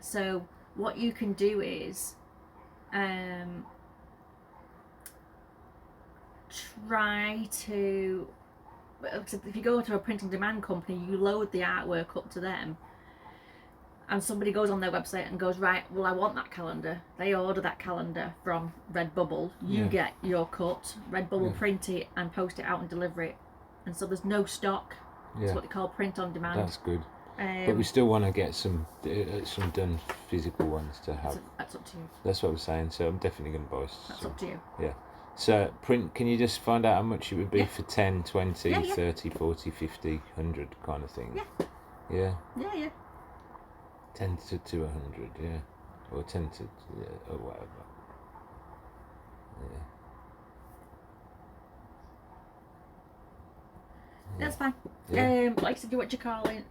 Speaker 2: So what you can do is try to, if you go to a print on demand company, you load the artwork up to them, and somebody goes on their website and goes, right, well, I want that calendar. They order that calendar from Redbubble. You get your cut, Redbubble print it and post it out and deliver it. And so there's no stock. It's what they call print on demand.
Speaker 3: That's good. But we still want to get some done physical ones to have.
Speaker 2: That's up to you.
Speaker 3: That's what I was saying. So I'm definitely going to buy some.
Speaker 2: That's up to you.
Speaker 3: Yeah. So print, can you just find out how much it would be for 10, 20, 30, 40, 50, 100 kind of thing?
Speaker 2: Yeah.
Speaker 3: Yeah?
Speaker 2: Yeah.
Speaker 3: 10 to 100, yeah. Or 10 to, or whatever. Yeah.
Speaker 2: That's fine.
Speaker 3: Yeah.
Speaker 2: Like I said, what you call it.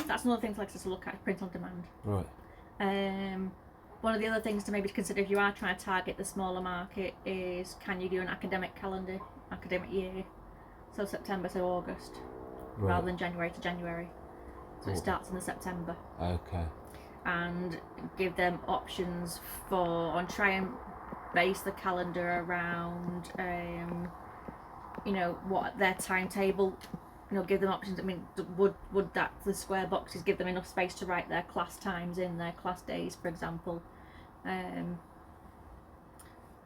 Speaker 2: That's another thing to look at, print on demand.
Speaker 3: Right.
Speaker 2: One of the other things to maybe consider if you are trying to target the smaller market is, can you do an academic calendar, academic year, so September to August, rather than January to January. So it starts in the September.
Speaker 3: Okay.
Speaker 2: And give them options and try and base the calendar around, what their timetable. Give them options. I mean, would the square boxes give them enough space to write their class times in, their class days, for example?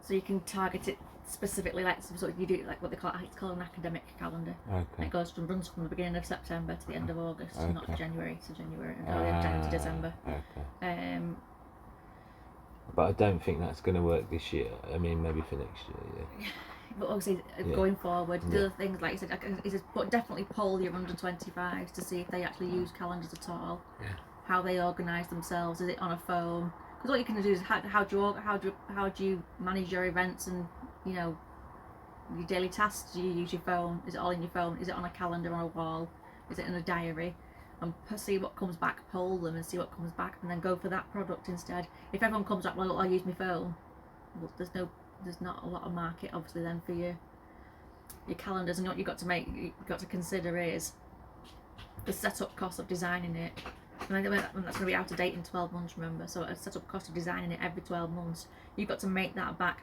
Speaker 2: So you can target it specifically, like so you do like what they call it's called an academic calendar.
Speaker 3: Okay.
Speaker 2: It runs from the beginning of September to the end of August, not January to January, down to December.
Speaker 3: Okay. But I don't think that's going to work this year. I mean, maybe for next year. Yeah.
Speaker 2: But obviously, going forward, the other things, like I said, but definitely poll your under 25s to see if they actually use calendars at all.
Speaker 3: Yeah.
Speaker 2: How they organise themselves. Is it on a phone? Because what you can do is how do you manage your events and your daily tasks? Do you use your phone? Is it all in your phone? Is it on a calendar on a wall? Is it in a diary? And see what comes back, poll them and see what comes back, and then go for that product instead. If everyone comes back, well, I'll use my phone. Well, there's not a lot of market obviously then for your calendars, and what you've got to consider is the setup cost of designing it. And that's going to be out of date in 12 months, remember. So a setup cost of designing it every 12 months, you've got to make that back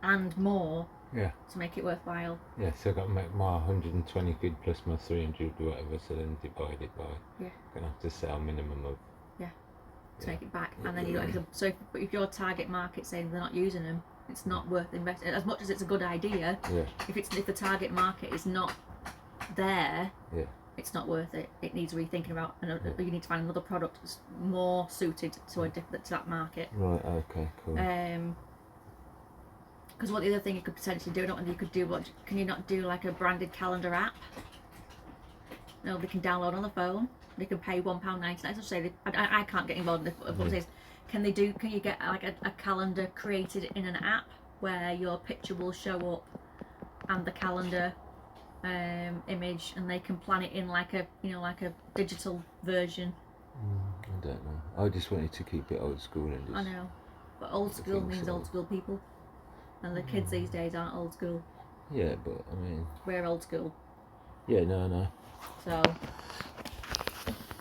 Speaker 2: and more to make it worthwhile.
Speaker 3: Yeah, so I've got to make my 120 quid plus my 300 or whatever, so then divide it by.
Speaker 2: Yeah.
Speaker 3: Gonna have to sell a minimum of.
Speaker 2: To make it back, and then so if your target market's saying they're not using them, it's not worth investing. As much as it's a good idea, if the target market is not there, it's not worth it. It needs rethinking about, and you need to find another product that's more suited to to that market.
Speaker 3: Right. Okay. Cool.
Speaker 2: Because what the other thing you could potentially do, can you not do like a branded calendar app? No, they can download on the phone. They can pay £1.99. So say I can't get involved in this. Can you get like a calendar created in an app where your picture will show up and the calendar image, and they can plan it in like a digital version?
Speaker 3: I don't know. I just wanted to keep it old school and just.
Speaker 2: I know, but old school means old school people, and the kids these days aren't old school.
Speaker 3: Yeah, but I mean.
Speaker 2: We're old school.
Speaker 3: Yeah, no.
Speaker 2: So.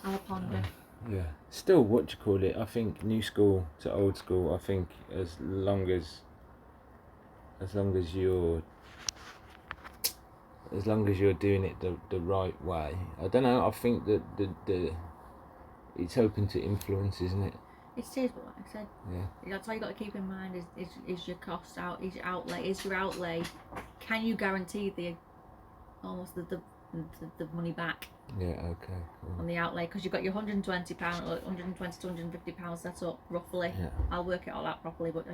Speaker 2: I'll ponder.
Speaker 3: Yeah. Still, what do you call it? I think new school to old school. I think as long as you're doing it the right way. I don't know. I think that the it's open to influence, isn't it?
Speaker 2: It is, but like I said, that's why you got to keep in mind is your cost out, is your outlay. Can you guarantee the money back?
Speaker 3: Yeah, okay. Cool.
Speaker 2: On the outlay, because you've got your £120 or £120 to £150 set up roughly.
Speaker 3: Yeah.
Speaker 2: I'll work it all out properly, but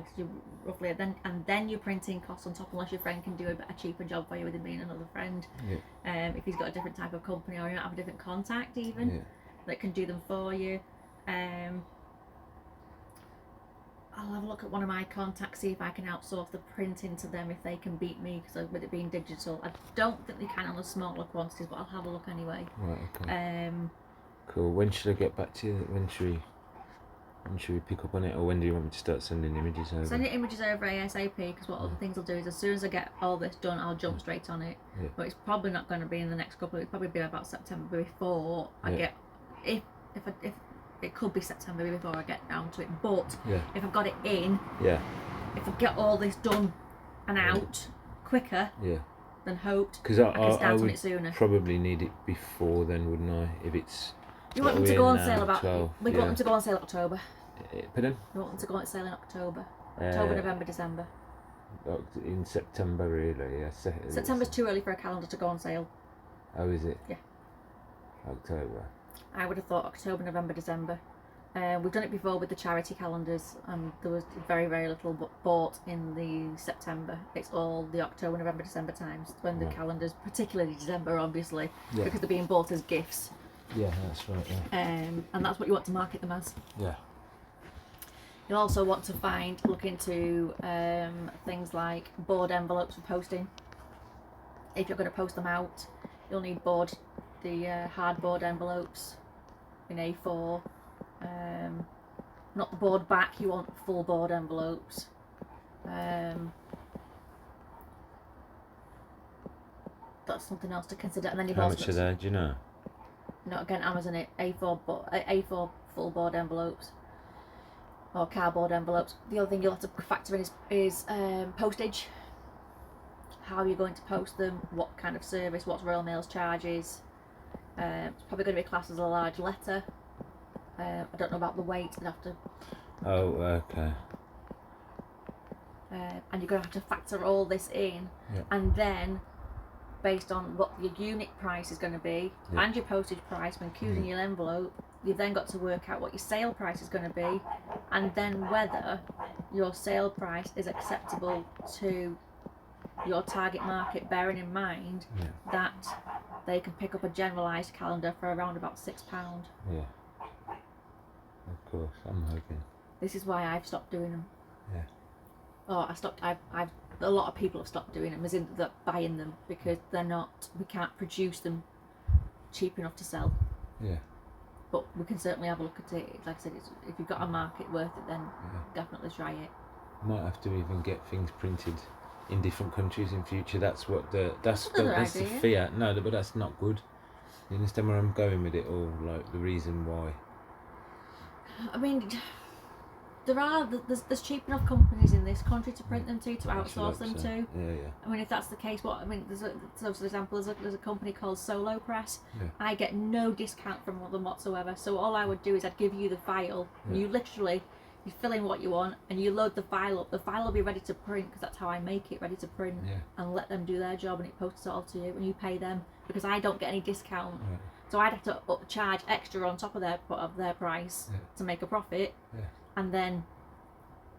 Speaker 2: roughly, then you're printing costs on top, unless your friend can do a cheaper job for you with him being another friend.
Speaker 3: Yeah.
Speaker 2: If he's got a different type of company, or you might have a different contact even that can do them for you. I'll have a look at one of my contacts, see if I can outsource the printing to them if they can beat me, because with it being digital, I don't think they can on the smaller quantities, but I'll have a look anyway.
Speaker 3: Right, okay. Cool. When should I get back to you? When should we? And should we pick up on it, or when do you want me to start sending images over?
Speaker 2: Send your images over ASAP, because what other things I'll do is as soon as I get all this done, I'll jump straight on it.
Speaker 3: Yeah.
Speaker 2: But it's probably not going to be in the next couple. It'll probably be about September before I get. If it could be September before I get down to it. But if I've got it in, if I get all this done and out quicker than hoped,
Speaker 3: because
Speaker 2: I can start on it sooner.
Speaker 3: Probably need it before then, wouldn't I? If it's
Speaker 2: you want them to go on sale about? We want them to go on sale October.
Speaker 3: Pardon?
Speaker 2: We want them to go on sale in October. October, November, December.
Speaker 3: In September, really? Yeah.
Speaker 2: September's too early for a calendar to go on sale.
Speaker 3: Oh, is it?
Speaker 2: Yeah.
Speaker 3: October.
Speaker 2: I would have thought October, November, December. We've done it before with the charity calendars, and there was very, very little bought in the September. It's all the October, November, December times when the calendars, particularly December, obviously, because they're being bought as gifts.
Speaker 3: Yeah, that's right. Yeah.
Speaker 2: And that's what you want to market them as.
Speaker 3: Yeah.
Speaker 2: You'll also want to look into things like board envelopes for posting. If you're going to post them out, you'll need the hardboard envelopes in A4. Not the board back, you want full board envelopes. That's something else to consider. And then you've
Speaker 3: How
Speaker 2: also
Speaker 3: much are they? Do you know?
Speaker 2: No, again, Amazon it A4 full board envelopes or cardboard envelopes. The other thing you'll have to factor in is postage. How you're going to post them, what kind of service, what's Royal Mail's charges. It's probably going to be classed as a large letter. I don't know about the weight. I'd have to.
Speaker 3: Oh, okay.
Speaker 2: And you're going to have to factor all this in, and then, based on what your unit price is going to be and your postage price when choosing your envelope, you've then got to work out what your sale price is going to be, and then whether your sale price is acceptable to your target market, bearing in mind that they can pick up a generalised calendar for around about £6.
Speaker 3: Yeah. Of course, I'm hoping.
Speaker 2: This is why I've stopped doing them.
Speaker 3: Yeah.
Speaker 2: Oh, I've a lot of people have stopped doing them, as in buying them, because we can't produce them cheap enough to sell.
Speaker 3: Yeah.
Speaker 2: But we can certainly have a look at it. Like I said, if you've got a market worth it, then definitely try it.
Speaker 3: Might have to even get things printed in different countries in future. That's that's the fear. No, but that's not good. You understand where I'm going with it all? Like the reason why.
Speaker 2: I mean, there's cheap enough companies in this country to print them to outsource them to.
Speaker 3: Yeah.
Speaker 2: I mean, if that's the case, so for example, there's a company called Solo Press. Yeah. I get no discount from them whatsoever. So all I would do is I'd give you the file. Yeah. You fill in what you want and you load the file up. The file will be ready to print, because that's how I make it, ready to print, and let them do their job, and it posts it all to you, and you pay them, because I don't get any discount. Right. So I'd have to charge extra on top of their price to make a profit, and then,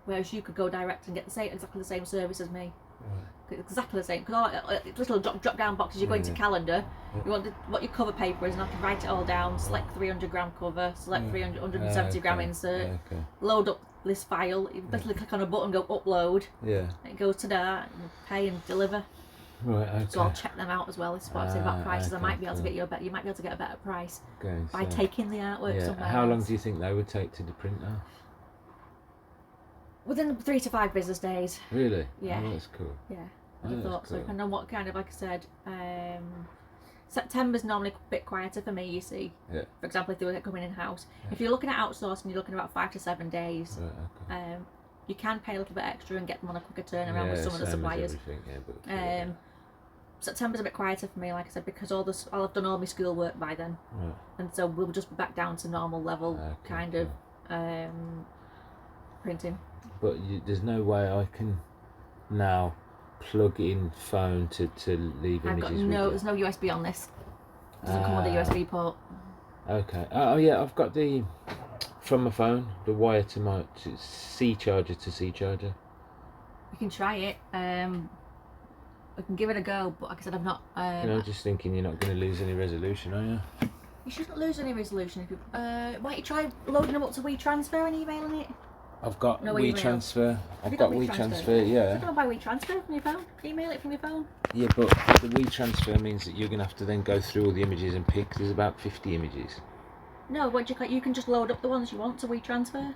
Speaker 2: whereas you could go direct and get exactly the same service as me. Right. Exactly the same, because little drop down boxes. You go into Calander, you want what your cover paper is, and I can write it all down. Select 300 gram cover, select 170 gram insert, load up this file. You literally click on a button, go upload. Yeah. It goes to that, and pay and deliver.
Speaker 3: Right. Okay.
Speaker 2: So I'll check them out as well. It's what I'm saying about prices. I might be able to get you might be able to get a better price by taking the artwork somewhere.
Speaker 3: How long do you think they would take to print now?
Speaker 2: Within 3 to 5 business days.
Speaker 3: Really?
Speaker 2: Yeah.
Speaker 3: Oh, that's cool.
Speaker 2: Yeah, I thought so. Depending on what kind of, like I said, September's normally a bit quieter for me, you see. Yeah. For example, if they were coming in-house. Yeah. If you're looking at outsourcing, you're looking at about 5 to 7 days. Right, okay. You can pay a little bit extra and get them on a quicker turnaround with some of the suppliers. September's a bit quieter for me, like I said, because I'll have done all my schoolwork by then. Right. And so we'll just be back down to normal level kind of printing.
Speaker 3: But there's no way I can now plug in phone to leave images.
Speaker 2: There's no USB on this. It doesn't come with a USB port.
Speaker 3: Okay. Oh yeah, I've got from my phone, the wire to my C charger to C charger.
Speaker 2: You can try it. I can give it a go, but like I said, I'm not.
Speaker 3: Just thinking you're not going to lose any resolution, are you?
Speaker 2: You shouldn't lose any resolution if you. Why don't you try loading them up to WeTransfer and emailing it?
Speaker 3: I've got WeTransfer. I've got WeTransfer, yeah.
Speaker 2: You don't buy WeTransfer from your phone. Email it from your phone.
Speaker 3: Yeah, but the WeTransfer means that you're going to have to then go through all the images and pick. There's about 50 images.
Speaker 2: No, you can just load up the ones you want to WeTransfer.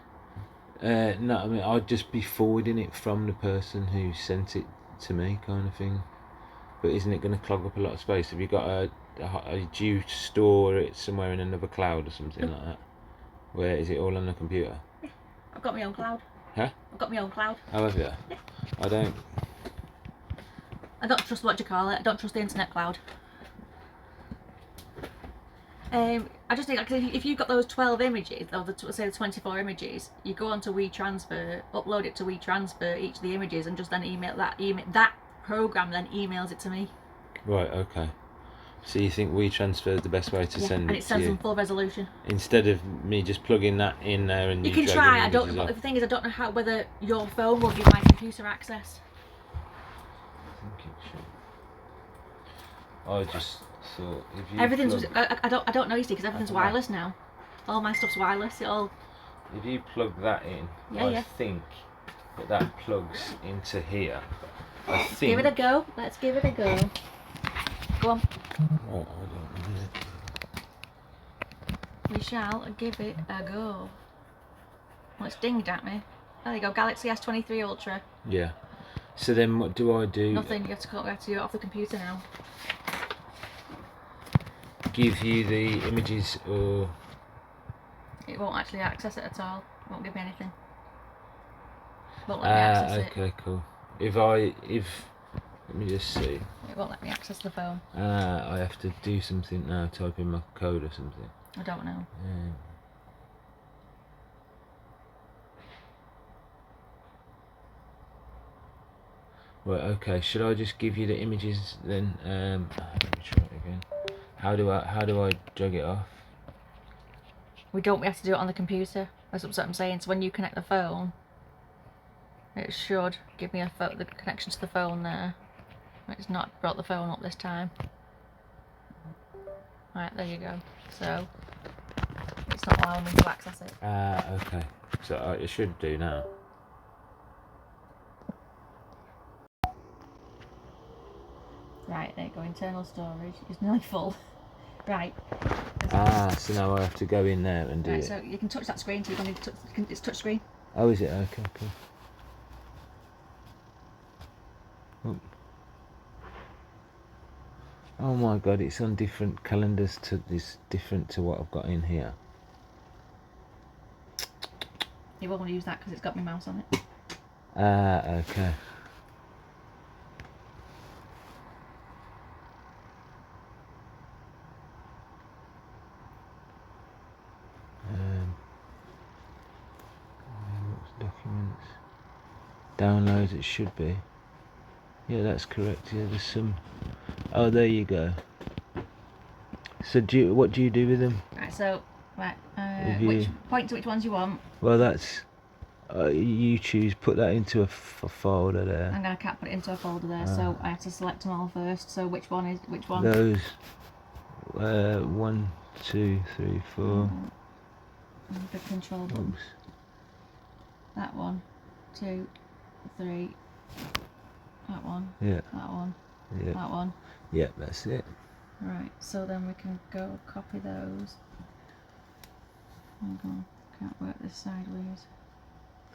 Speaker 3: No, I mean I'd just be forwarding it from the person who sent it to me, kind of thing. But isn't it going to clog up a lot of space? Have you got do you store it somewhere in another cloud or something like that? Where is it all on the computer?
Speaker 2: Yeah, I've got my own cloud.
Speaker 3: Huh?
Speaker 2: I've got my own cloud.
Speaker 3: How have you?
Speaker 2: Yeah.
Speaker 3: I don't.
Speaker 2: I don't trust what you call it. I don't trust the internet cloud. I just think, like, if you've got those 12 images, or say the 24 images, you go on to WeTransfer, upload it to WeTransfer, each of the images, and just then that program then emails it to me.
Speaker 3: Right. Okay. So you think WeTransfer is the best way to send it?
Speaker 2: And it sends them full resolution.
Speaker 3: Instead of me just plugging that in there and
Speaker 2: you can try. I don't. But the thing is, I don't know whether your phone will give my computer access.
Speaker 3: I think it should. I just thought if you.
Speaker 2: Everything's. I don't know, you see, because everything's wireless now. All my stuff's wireless. It all.
Speaker 3: If you plug that in, I think that plugs into here. I think.
Speaker 2: Give it a go. Let's give it a go. Go on.
Speaker 3: Oh, I don't know.
Speaker 2: We shall give it a go. Well, it's dinged at me. There you go, Galaxy S23 Ultra.
Speaker 3: Yeah. So then what do I do?
Speaker 2: Nothing, you have to do it off the computer now.
Speaker 3: Give you the images or...
Speaker 2: It won't actually access it at all. It won't give me anything. Won't let me access it.
Speaker 3: Okay, cool. Let me just see.
Speaker 2: It won't let me access the phone.
Speaker 3: I have to do something now, type in my code or something.
Speaker 2: I don't know.
Speaker 3: Right, okay, should I just give you the images then? Let me try it again. How do I drag it off?
Speaker 2: We have to do it on the computer. That's what I'm saying. So when you connect the phone, it should give me the connection to the phone there. It's not brought the phone up this time. Right, there you go. So it's not allowing me to access it.
Speaker 3: Okay. So it should do now.
Speaker 2: Right, there you go. Internal storage is nearly full. Right.
Speaker 3: So now I have to go in there and do it.
Speaker 2: So you can touch that screen. So you need to it's touch screen.
Speaker 3: Oh, is it? Okay, cool. Oh my god, it's on different calendars different to what I've got in here.
Speaker 2: You won't want to use that because it's got my mouse on it.
Speaker 3: Okay. Documents. Downloads, it should be. Yeah, that's correct. Yeah, there's some. Oh, there you go. So what do you do with them?
Speaker 2: Right. So point to which ones you want.
Speaker 3: Well, that's you choose. Put that into a folder there.
Speaker 2: I can't put it into a folder there, so I have to select them all first. So which one?
Speaker 3: Those. 1, 2, 3, 4.
Speaker 2: The control button.
Speaker 3: Oops.
Speaker 2: That 1, 2, 3. That one.
Speaker 3: Yeah.
Speaker 2: That one.
Speaker 3: Yeah.
Speaker 2: That one.
Speaker 3: Yeah, that's it.
Speaker 2: Right, so then we can go copy those. Hang on, can't work this sideways.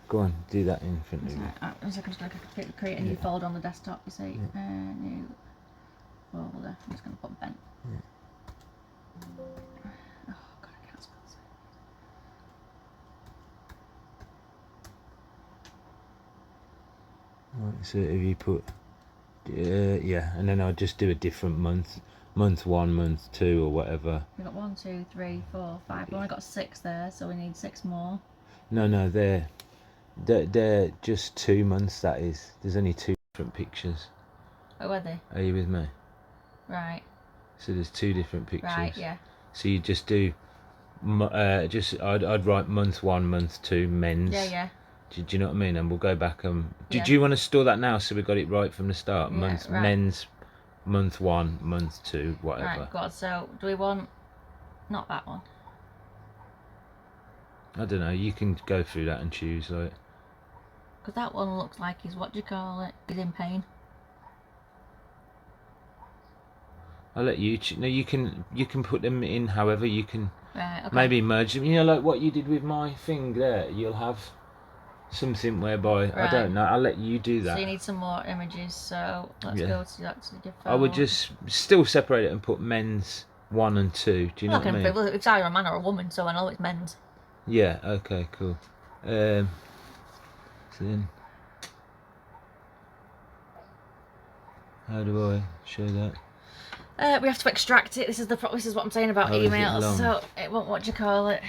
Speaker 3: Go on, do that in front of you.
Speaker 2: I'm just going to create a new folder on the desktop, you see. New folder. I'm just going to put bent.
Speaker 3: Yeah.
Speaker 2: Oh, God, I can't spell this.
Speaker 3: Right, so if you put, yeah, and then I'll just do a different month 1, month 2, or whatever.
Speaker 2: We've got 1, 2, 3, 4, 5. We've only got 6 there, so we need 6 more.
Speaker 3: No, they're just 2 months. That is. There's only 2 different pictures.
Speaker 2: Oh, are they?
Speaker 3: Are you with me?
Speaker 2: Right.
Speaker 3: So there's 2 different pictures.
Speaker 2: Right. Yeah.
Speaker 3: So you just do, I'd write month 1, month 2, men's.
Speaker 2: Yeah.
Speaker 3: Do you know what I mean? And we'll go back. Did you want to store that now so we got it right from the start?
Speaker 2: Yeah,
Speaker 3: Months,
Speaker 2: right.
Speaker 3: men's, month 1, month 2, whatever.
Speaker 2: Right, God. So do we want not that one?
Speaker 3: I don't know. You can go through that and choose, like.
Speaker 2: Because that one looks like he's, what do you call it? He's in pain.
Speaker 3: I'll let you. No, you can put them in however you can.
Speaker 2: Right. Okay.
Speaker 3: Maybe merge them. You know, like what you did with my thing there. You'll have something whereby I
Speaker 2: Right.
Speaker 3: don't know. I'll let you do that.
Speaker 2: So you need some more images. So let's
Speaker 3: Yeah.
Speaker 2: go to that to your phone.
Speaker 3: I would just still separate it and put men's 1 and 2. Do you know what I mean?
Speaker 2: Well, it's either a man or a woman, so I know it's men's.
Speaker 3: Yeah. Okay. Cool. So then, how do I show that?
Speaker 2: We have to extract it. This is what I'm saying about
Speaker 3: Oh, is it
Speaker 2: emails.
Speaker 3: long?
Speaker 2: So it won't. What do you call it?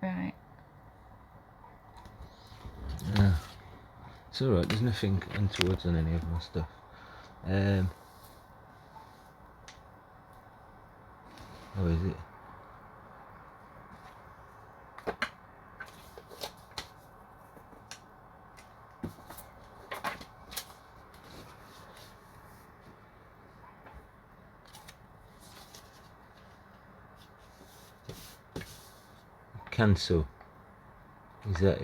Speaker 2: Right.
Speaker 3: It's alright, there's nothing untowards on any of my stuff. Oh, is it? Cancel. Is it?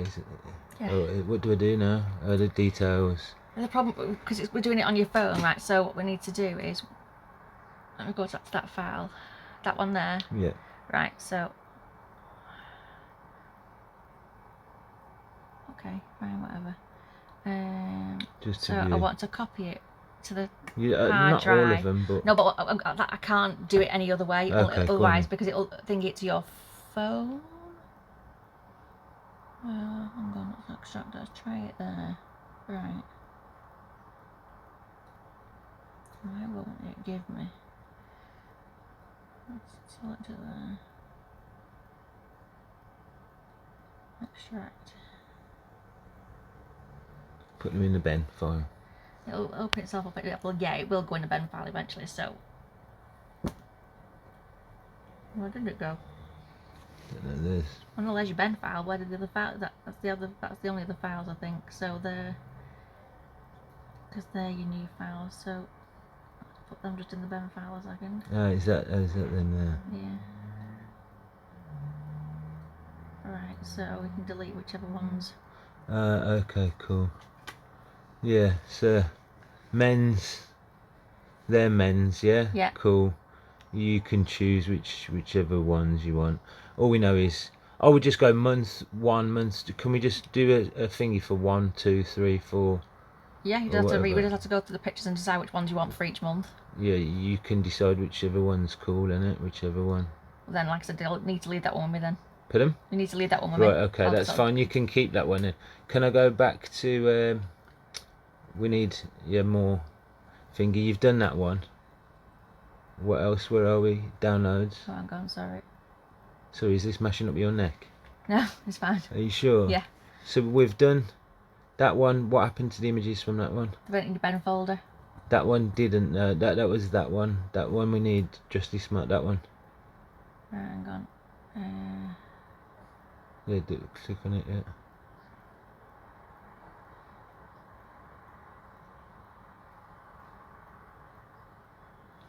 Speaker 2: Yeah.
Speaker 3: Oh, what do I do now? Oh, the details.
Speaker 2: The problem, because we're doing it on your phone, right? So what we need to do is, let me go to that file, that one there.
Speaker 3: Yeah.
Speaker 2: Right. So. Okay. Fine. Whatever.
Speaker 3: Just to
Speaker 2: so
Speaker 3: view.
Speaker 2: I want to copy it to the
Speaker 3: Yeah,
Speaker 2: hard
Speaker 3: not
Speaker 2: drive.
Speaker 3: all of them, but
Speaker 2: No, but I can't do it any other way.
Speaker 3: Okay,
Speaker 2: Otherwise,
Speaker 3: cool.
Speaker 2: because it'll think it to your phone. Hang on, let's extract. Let's try it there. Right. Why won't it give me? Let's select it there. Extract.
Speaker 3: put them in the Ben file.
Speaker 2: It'll open itself up. Well, yeah, it will go in the Ben file eventually. So, where did it go?
Speaker 3: Don't know this.
Speaker 2: Oh no, there's your Ben file. Where did the other file? That's the only other files I think. So because they're your new files. So put them just in the Ben file a second.
Speaker 3: Is that then there?
Speaker 2: Yeah. Right. So we can delete whichever ones.
Speaker 3: Okay, cool. Yeah, so men's. They're men's, yeah.
Speaker 2: Yeah.
Speaker 3: Cool. You can choose whichever ones you want. All we know is I would just go month 1, month. Can we just do a thingy for 1, 2, 3, 4?
Speaker 2: Yeah, you
Speaker 3: Or
Speaker 2: just have to
Speaker 3: whatever.
Speaker 2: we just have to go through the pictures and decide which ones you want for each month.
Speaker 3: Yeah, you can decide whichever one's cool, innit? Whichever one.
Speaker 2: Well, then, like I said, you'll need to leave that one with me then.
Speaker 3: Put 'em?
Speaker 2: You need to leave that one with
Speaker 3: Right,
Speaker 2: me.
Speaker 3: okay, that's fine. You can keep that one in. Can I go back to we need more thingy. You've done that one. What else? Where are we? Downloads.
Speaker 2: Oh, I'm gone, sorry.
Speaker 3: So is this mashing up your neck?
Speaker 2: No, it's fine.
Speaker 3: Are you sure?
Speaker 2: Yeah.
Speaker 3: So we've done that one. What happened to the images from that one?
Speaker 2: They went in your Ben folder.
Speaker 3: That one didn't. That was that one. That one we need. Justly Smart. That one.
Speaker 2: Right, hang on.
Speaker 3: Yeah, click on it. Yeah.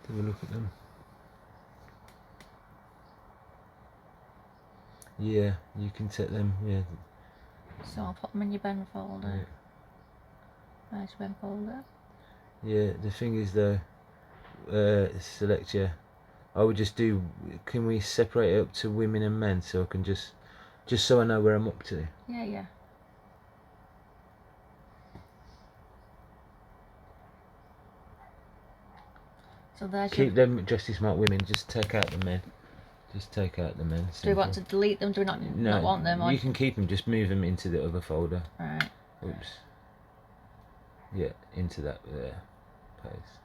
Speaker 3: Have a look at them. Yeah, you can set them. Yeah.
Speaker 2: So I'll put them in your Ben folder. There's your Ben folder.
Speaker 3: Yeah. The thing is though, select. Yeah. I would just do. Can we separate it up to women and men so I can just so I know where I'm up to?
Speaker 2: Yeah. So there's
Speaker 3: Keep them Justly Smart women. Just take out the men. Just take out the men.
Speaker 2: Do we want to delete them? Do we not want them?
Speaker 3: You can keep them. Just move them into the other folder.
Speaker 2: Right.
Speaker 3: Oops. Yeah, into that there. Paste.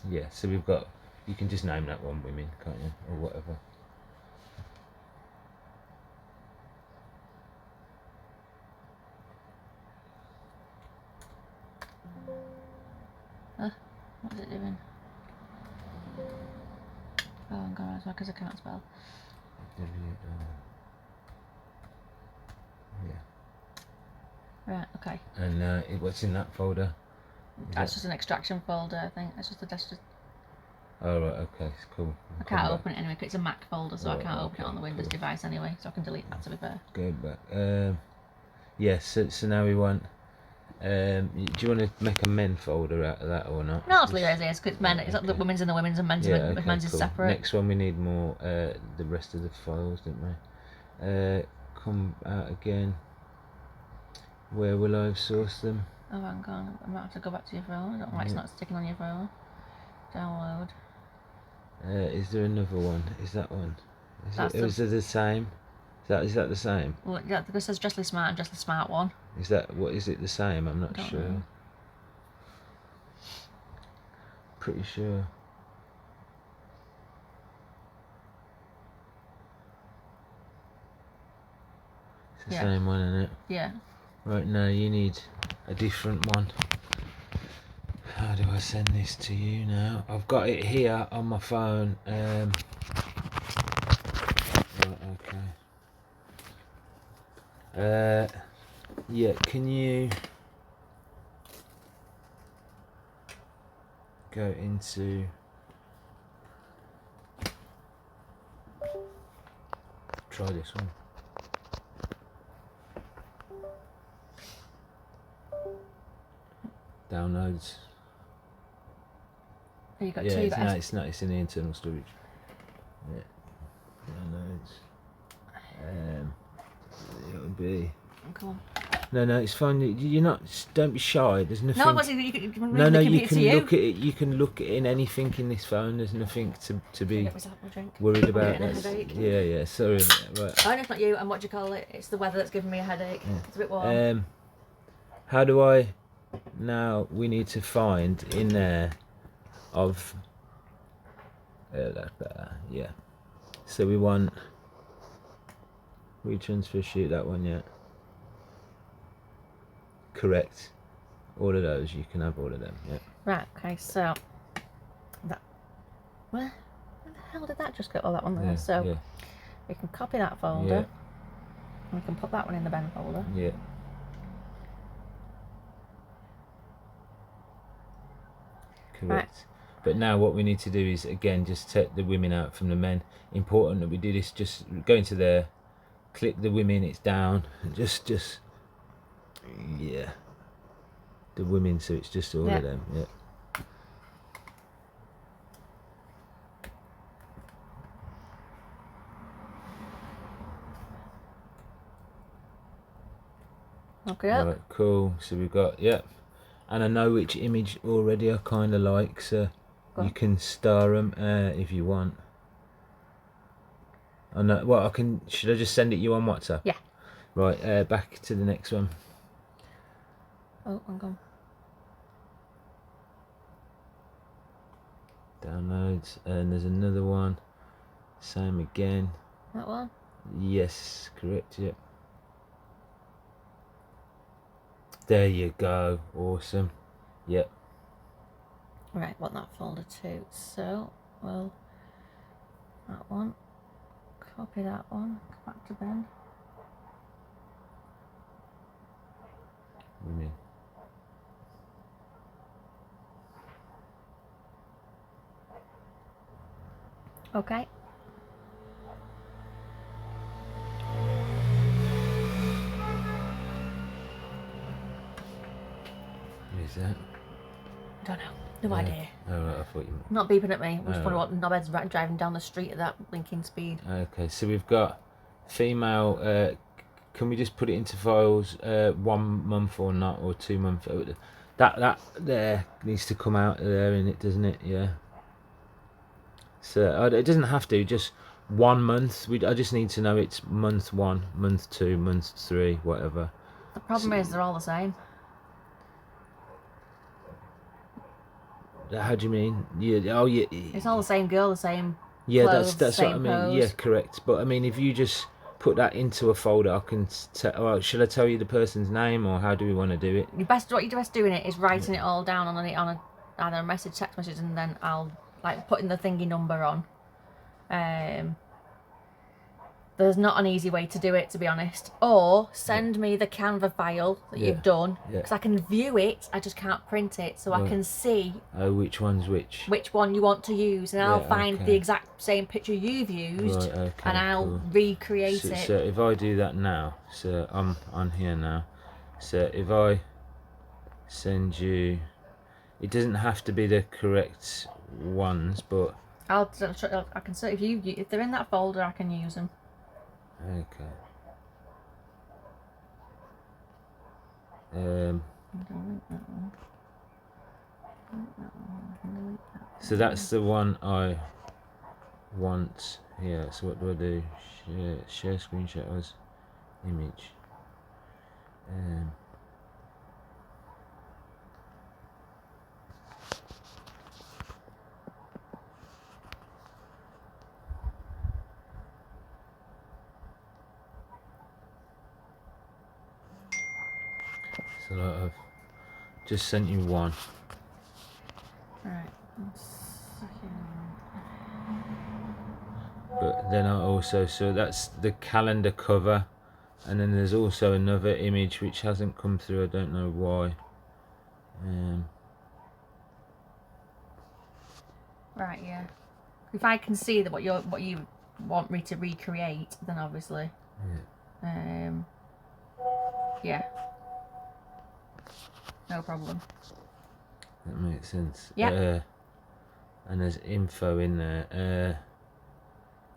Speaker 3: Yeah, so we've got. You can just name that one women, can't you, or whatever.
Speaker 2: What is it doing? Oh, I'm gone as well because I can't spell.
Speaker 3: Yeah.
Speaker 2: Right. Okay.
Speaker 3: And what's in that folder?
Speaker 2: That's just an extraction folder, I think. That's just.
Speaker 3: Oh right, okay, it's cool.
Speaker 2: I can't open it anyway because it's a Mac folder, so I can't open it on the Windows
Speaker 3: cool.
Speaker 2: device anyway. So I can delete that to be fair.
Speaker 3: Go back. Yeah. So now we want Do you want to make a men folder out of that or not?
Speaker 2: No, I'll just leave it as is, because men, it's like the women's and the women's and men's, and men's is separate.
Speaker 3: Next one we need more, the rest of the files, don't we? Come out again. Where will I source them?
Speaker 2: Oh, hang on, I might have to go back to your phone. I don't know why it's not sticking on your phone. Download.
Speaker 3: Is there another one? Is that one? Is it the same? Is that the same?
Speaker 2: Well, yeah, because it says Dressly Smart and Dressly Smart 1.
Speaker 3: Is it the same? I'm not sure.
Speaker 2: Know.
Speaker 3: Pretty sure. It's the same one, isn't it?
Speaker 2: Yeah.
Speaker 3: Right, now you need a different one. How do I send this to you now? I've got it here on my phone. Right, okay. Yeah, can you go into try this one. Downloads.
Speaker 2: Oh, you got
Speaker 3: Yeah,
Speaker 2: two.
Speaker 3: it's not. It's in the internal storage. Yeah, downloads. It'll be.
Speaker 2: Come on.
Speaker 3: No, it's fine. You're not. Don't be shy. There's nothing.
Speaker 2: No, you can
Speaker 3: you can look at it. You can look in anything in this phone. There's nothing to be worried about. Yeah. Sorry. Right.
Speaker 2: Oh, no, it's not you. And what do you call it? It's the weather that's giving me a headache. Yeah. It's a bit warm.
Speaker 3: How do I? Now we need to find in there of. That's better. Yeah. So we want. Retransfer sheet. That one, yeah. Correct. All of those, you can have all of them. Yeah.
Speaker 2: Right. Okay. So that. Where the hell did that just go? Oh, that one there.
Speaker 3: Yeah,
Speaker 2: so
Speaker 3: yeah.
Speaker 2: we can copy that folder.
Speaker 3: Yeah.
Speaker 2: And we can put that one in the Ben folder.
Speaker 3: Yeah. Correct. Right. But now what we need to do is again just take the women out from the men. Important that we do this. Just go into there, click the women. It's down. Just. Yeah. The women, so it's just all of them. Yeah.
Speaker 2: Okay.
Speaker 3: Right, cool. So we've got and I know which image already I kind of like, so you can star them if you want. I know. Well, I can. Should I just send it you on WhatsApp?
Speaker 2: Yeah.
Speaker 3: Right. Back to the next one.
Speaker 2: Oh, I'm gone.
Speaker 3: Downloads, and there's another one. Same again.
Speaker 2: That one?
Speaker 3: Yes, correct. Yep. There you go. Awesome. Yep.
Speaker 2: Right, want that folder too. So, well, that one. Copy that one. Go back to Ben.
Speaker 3: Women.
Speaker 2: Okay.
Speaker 3: What is that?
Speaker 2: Don't know. No idea.
Speaker 3: Oh, right, I thought you meant.
Speaker 2: Not beeping at me. I just wonder what knobhead's driving down the street at that blinking speed.
Speaker 3: Okay, so we've got female. Can we just put it into files 1 month or not, or 2 months? That there needs to come out of there, in it, doesn't it? Yeah. So it doesn't have to. Just 1 month. I just need to know it's month 1, month 2, month 3, whatever.
Speaker 2: The problem is they're all the same.
Speaker 3: How do you mean? Yeah. Oh, yeah.
Speaker 2: It's all the same girl, the same.
Speaker 3: Yeah,
Speaker 2: clothes,
Speaker 3: that's what I mean.
Speaker 2: pose.
Speaker 3: Yeah, correct. But I mean, if you just put that into a folder, I can. Should I tell you the person's name, or how do we want to do it?
Speaker 2: What you're best doing it is writing it all down on either a message, text message, and then I'll like putting the thingy number on. There's not an easy way to do it, to be honest. Or send me the Canva file that you've done, because I can view it. I just can't print it, so I can see.
Speaker 3: Oh, which one's which?
Speaker 2: Which one you want to use, and I'll find the exact same picture you've used, and I'll recreate it.
Speaker 3: So if I do that now, so I'm on here now. So if I send you. It doesn't have to be the correct ones, but
Speaker 2: I can say if they're in that folder, I can use them.
Speaker 3: okay. So that's the one I want here. So what do I do? Share screenshot as image. So I've just sent you one.
Speaker 2: Right.
Speaker 3: But then I also, so that's the calendar cover, and then there's also another image which hasn't come through. I don't know why.
Speaker 2: Right. Yeah. If I can see that what you want me to recreate, then obviously.
Speaker 3: Yeah.
Speaker 2: Yeah. No problem.
Speaker 3: That makes sense.
Speaker 2: Yeah.
Speaker 3: And there's info in there.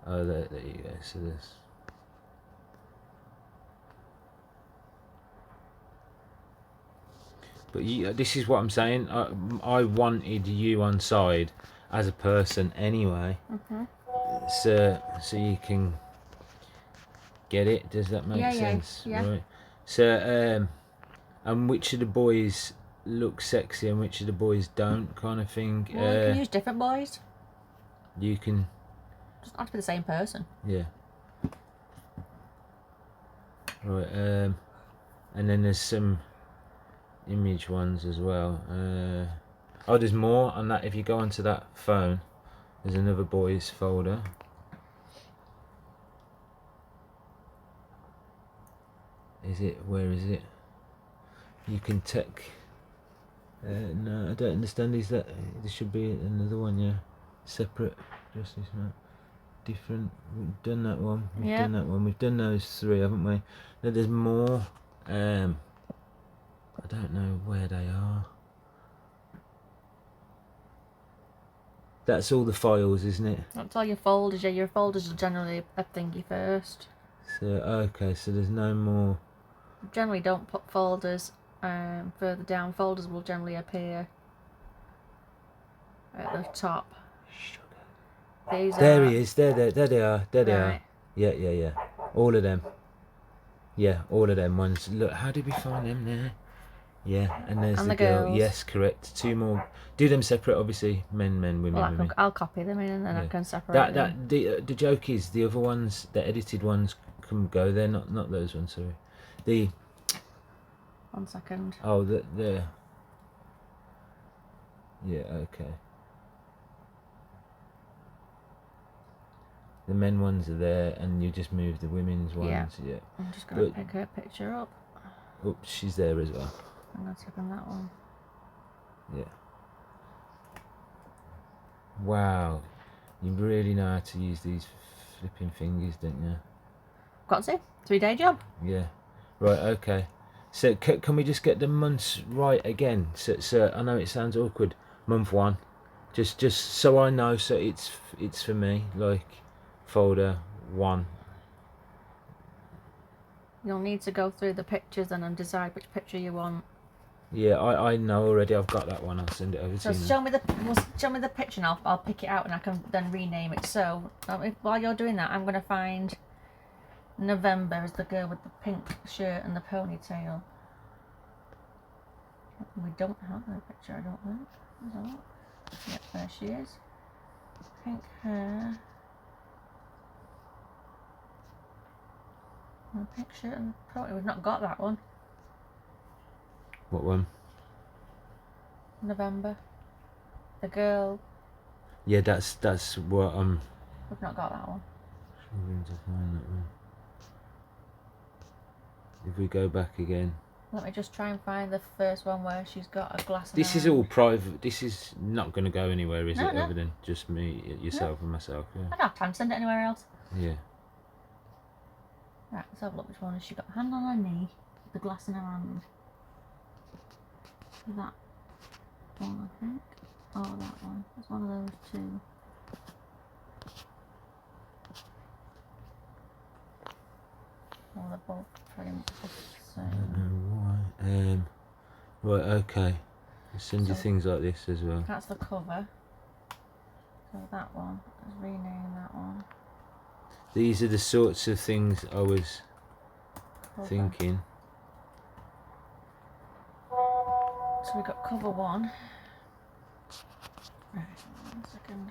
Speaker 3: Oh, there you go. So there's. But this is what I'm saying. I wanted you on side as a person anyway. So you can get it. Does that make sense?
Speaker 2: Yeah.
Speaker 3: Right. So and which of the boys look sexy and which of the boys don't, kind of thing.
Speaker 2: Well, you can use different boys.
Speaker 3: You can.
Speaker 2: Doesn't have to be the same person.
Speaker 3: Yeah. Right. And then there's some image ones as well. Oh, there's more on that. If you go onto that phone, there's another boys folder. Is it? Where is it? You can take. No, I don't understand. Is that there should be another one? Yeah, separate. Just this not different. We've done that one. We've done that one. We've done those three, haven't we? No, there's more. I don't know where they are. That's all the files, isn't it?
Speaker 2: That's all your folders. Yeah, your folders are generally a thingy first.
Speaker 3: So okay, so there's no more.
Speaker 2: Generally, don't put folders further down. Folders will generally appear at the top. These
Speaker 3: there
Speaker 2: are.
Speaker 3: He is. There they are. There they
Speaker 2: Right.
Speaker 3: are. Yeah. All of them. Yeah, all of them ones. Look, how did we find them there? Yeah, and there's
Speaker 2: And
Speaker 3: the
Speaker 2: the
Speaker 3: girl.
Speaker 2: girls.
Speaker 3: Yes, correct. Two more. Do them separate, obviously. Men, women,
Speaker 2: Well,
Speaker 3: women.
Speaker 2: I'll copy them in and then I can separate them.
Speaker 3: The joke is the other ones, the edited ones, can go there. Not those ones. Sorry. The.
Speaker 2: 1 second.
Speaker 3: Oh, the. Yeah. Okay. The men ones are there, and you just move the women's ones. Yeah.
Speaker 2: I'm just going to pick her picture up.
Speaker 3: Oops, she's there as well.
Speaker 2: I'm going to tap on that one.
Speaker 3: Yeah. Wow. You really know how to use these flipping fingers, don't you?
Speaker 2: Got to. 3-day job.
Speaker 3: Yeah. Right, okay. So can we just get the months right again? So I know it sounds awkward. Month 1. Just so I know, so it's for me, like folder 1.
Speaker 2: You'll need to go through the pictures and then decide which picture you want.
Speaker 3: Yeah, I know already. I've got that one. I'll send it over to you.
Speaker 2: So show me the picture and I'll pick it out and I can then rename it. So while you're doing that, I'm going to find November as the girl with the pink shirt and the ponytail. We don't have her picture, I don't think. Yep, there she is. Pink hair. And a pink shirt and pony. We've not got that one.
Speaker 3: What one?
Speaker 2: November. The girl.
Speaker 3: Yeah, that's what I'm.
Speaker 2: We've not got that one.
Speaker 3: Struggling to find that one. If we go back again.
Speaker 2: Let me just try and find the first one where she's got a glass.
Speaker 3: This is all private. This is not going to go anywhere, is it?
Speaker 2: No.
Speaker 3: Other than just me, yourself, and myself. Yeah.
Speaker 2: I don't have time to send it anywhere else.
Speaker 3: Yeah.
Speaker 2: Right, let's have a look which one has she got. Hand on her knee, the glass in her hand. that one, I think. Oh, that one. It's one of those two. Oh, they're both pretty much the
Speaker 3: I
Speaker 2: same.
Speaker 3: don't know why. Right, okay. I'll send you
Speaker 2: So-
Speaker 3: things like this as well.
Speaker 2: That's the cover. So that one, let's rename that one.
Speaker 3: These are the sorts of things I was
Speaker 2: Cover.
Speaker 3: thinking.
Speaker 2: So we got cover one. Right, 1 second.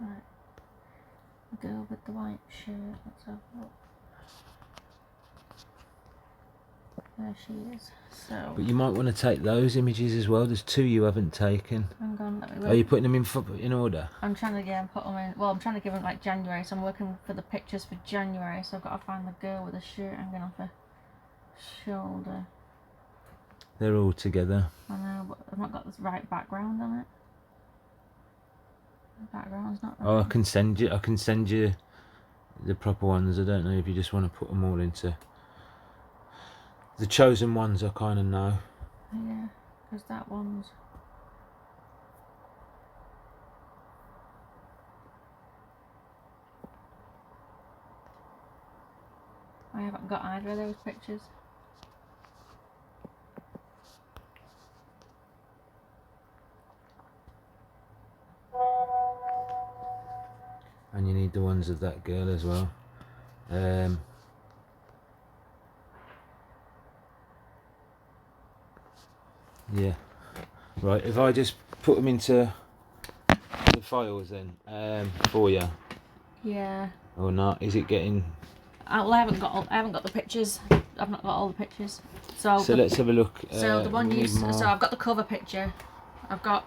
Speaker 2: Right. The girl with the white shirt. Let's have a look. There she is. So.
Speaker 3: But you might want to take those images as well. There's 2 you haven't taken.
Speaker 2: Hang on, let me look.
Speaker 3: Are you putting them in order?
Speaker 2: I'm trying to put them in. Well, I'm trying to give them like January, so I'm looking for the pictures for January. So I've got to find the girl with the shirt hanging off her shoulder.
Speaker 3: They're all together.
Speaker 2: I know, but I've not got the right background on it. The background's not right.
Speaker 3: Oh, I can send you the proper ones. I don't know if you just want to put them all into the chosen ones. I kind of know.
Speaker 2: Yeah, because that one's. I haven't got either of those pictures.
Speaker 3: And you need the ones of that girl as well. Yeah. Right, if I just put them into the files then for you,
Speaker 2: Yeah.
Speaker 3: or not? Is it getting?
Speaker 2: Well, I haven't got the pictures. I've not got all the pictures. So
Speaker 3: Let's have a look.
Speaker 2: So the one
Speaker 3: we
Speaker 2: you.
Speaker 3: need more.
Speaker 2: So I've got the cover picture. I've got.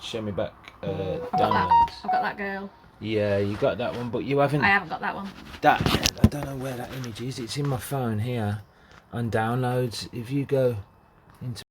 Speaker 3: Show me back.
Speaker 2: I've got that.
Speaker 3: Downloads.
Speaker 2: I've got that girl.
Speaker 3: Yeah, you got that one, but you haven't.
Speaker 2: I haven't got that one.
Speaker 3: That I don't know where that image is. It's in my phone here, on downloads. If you go into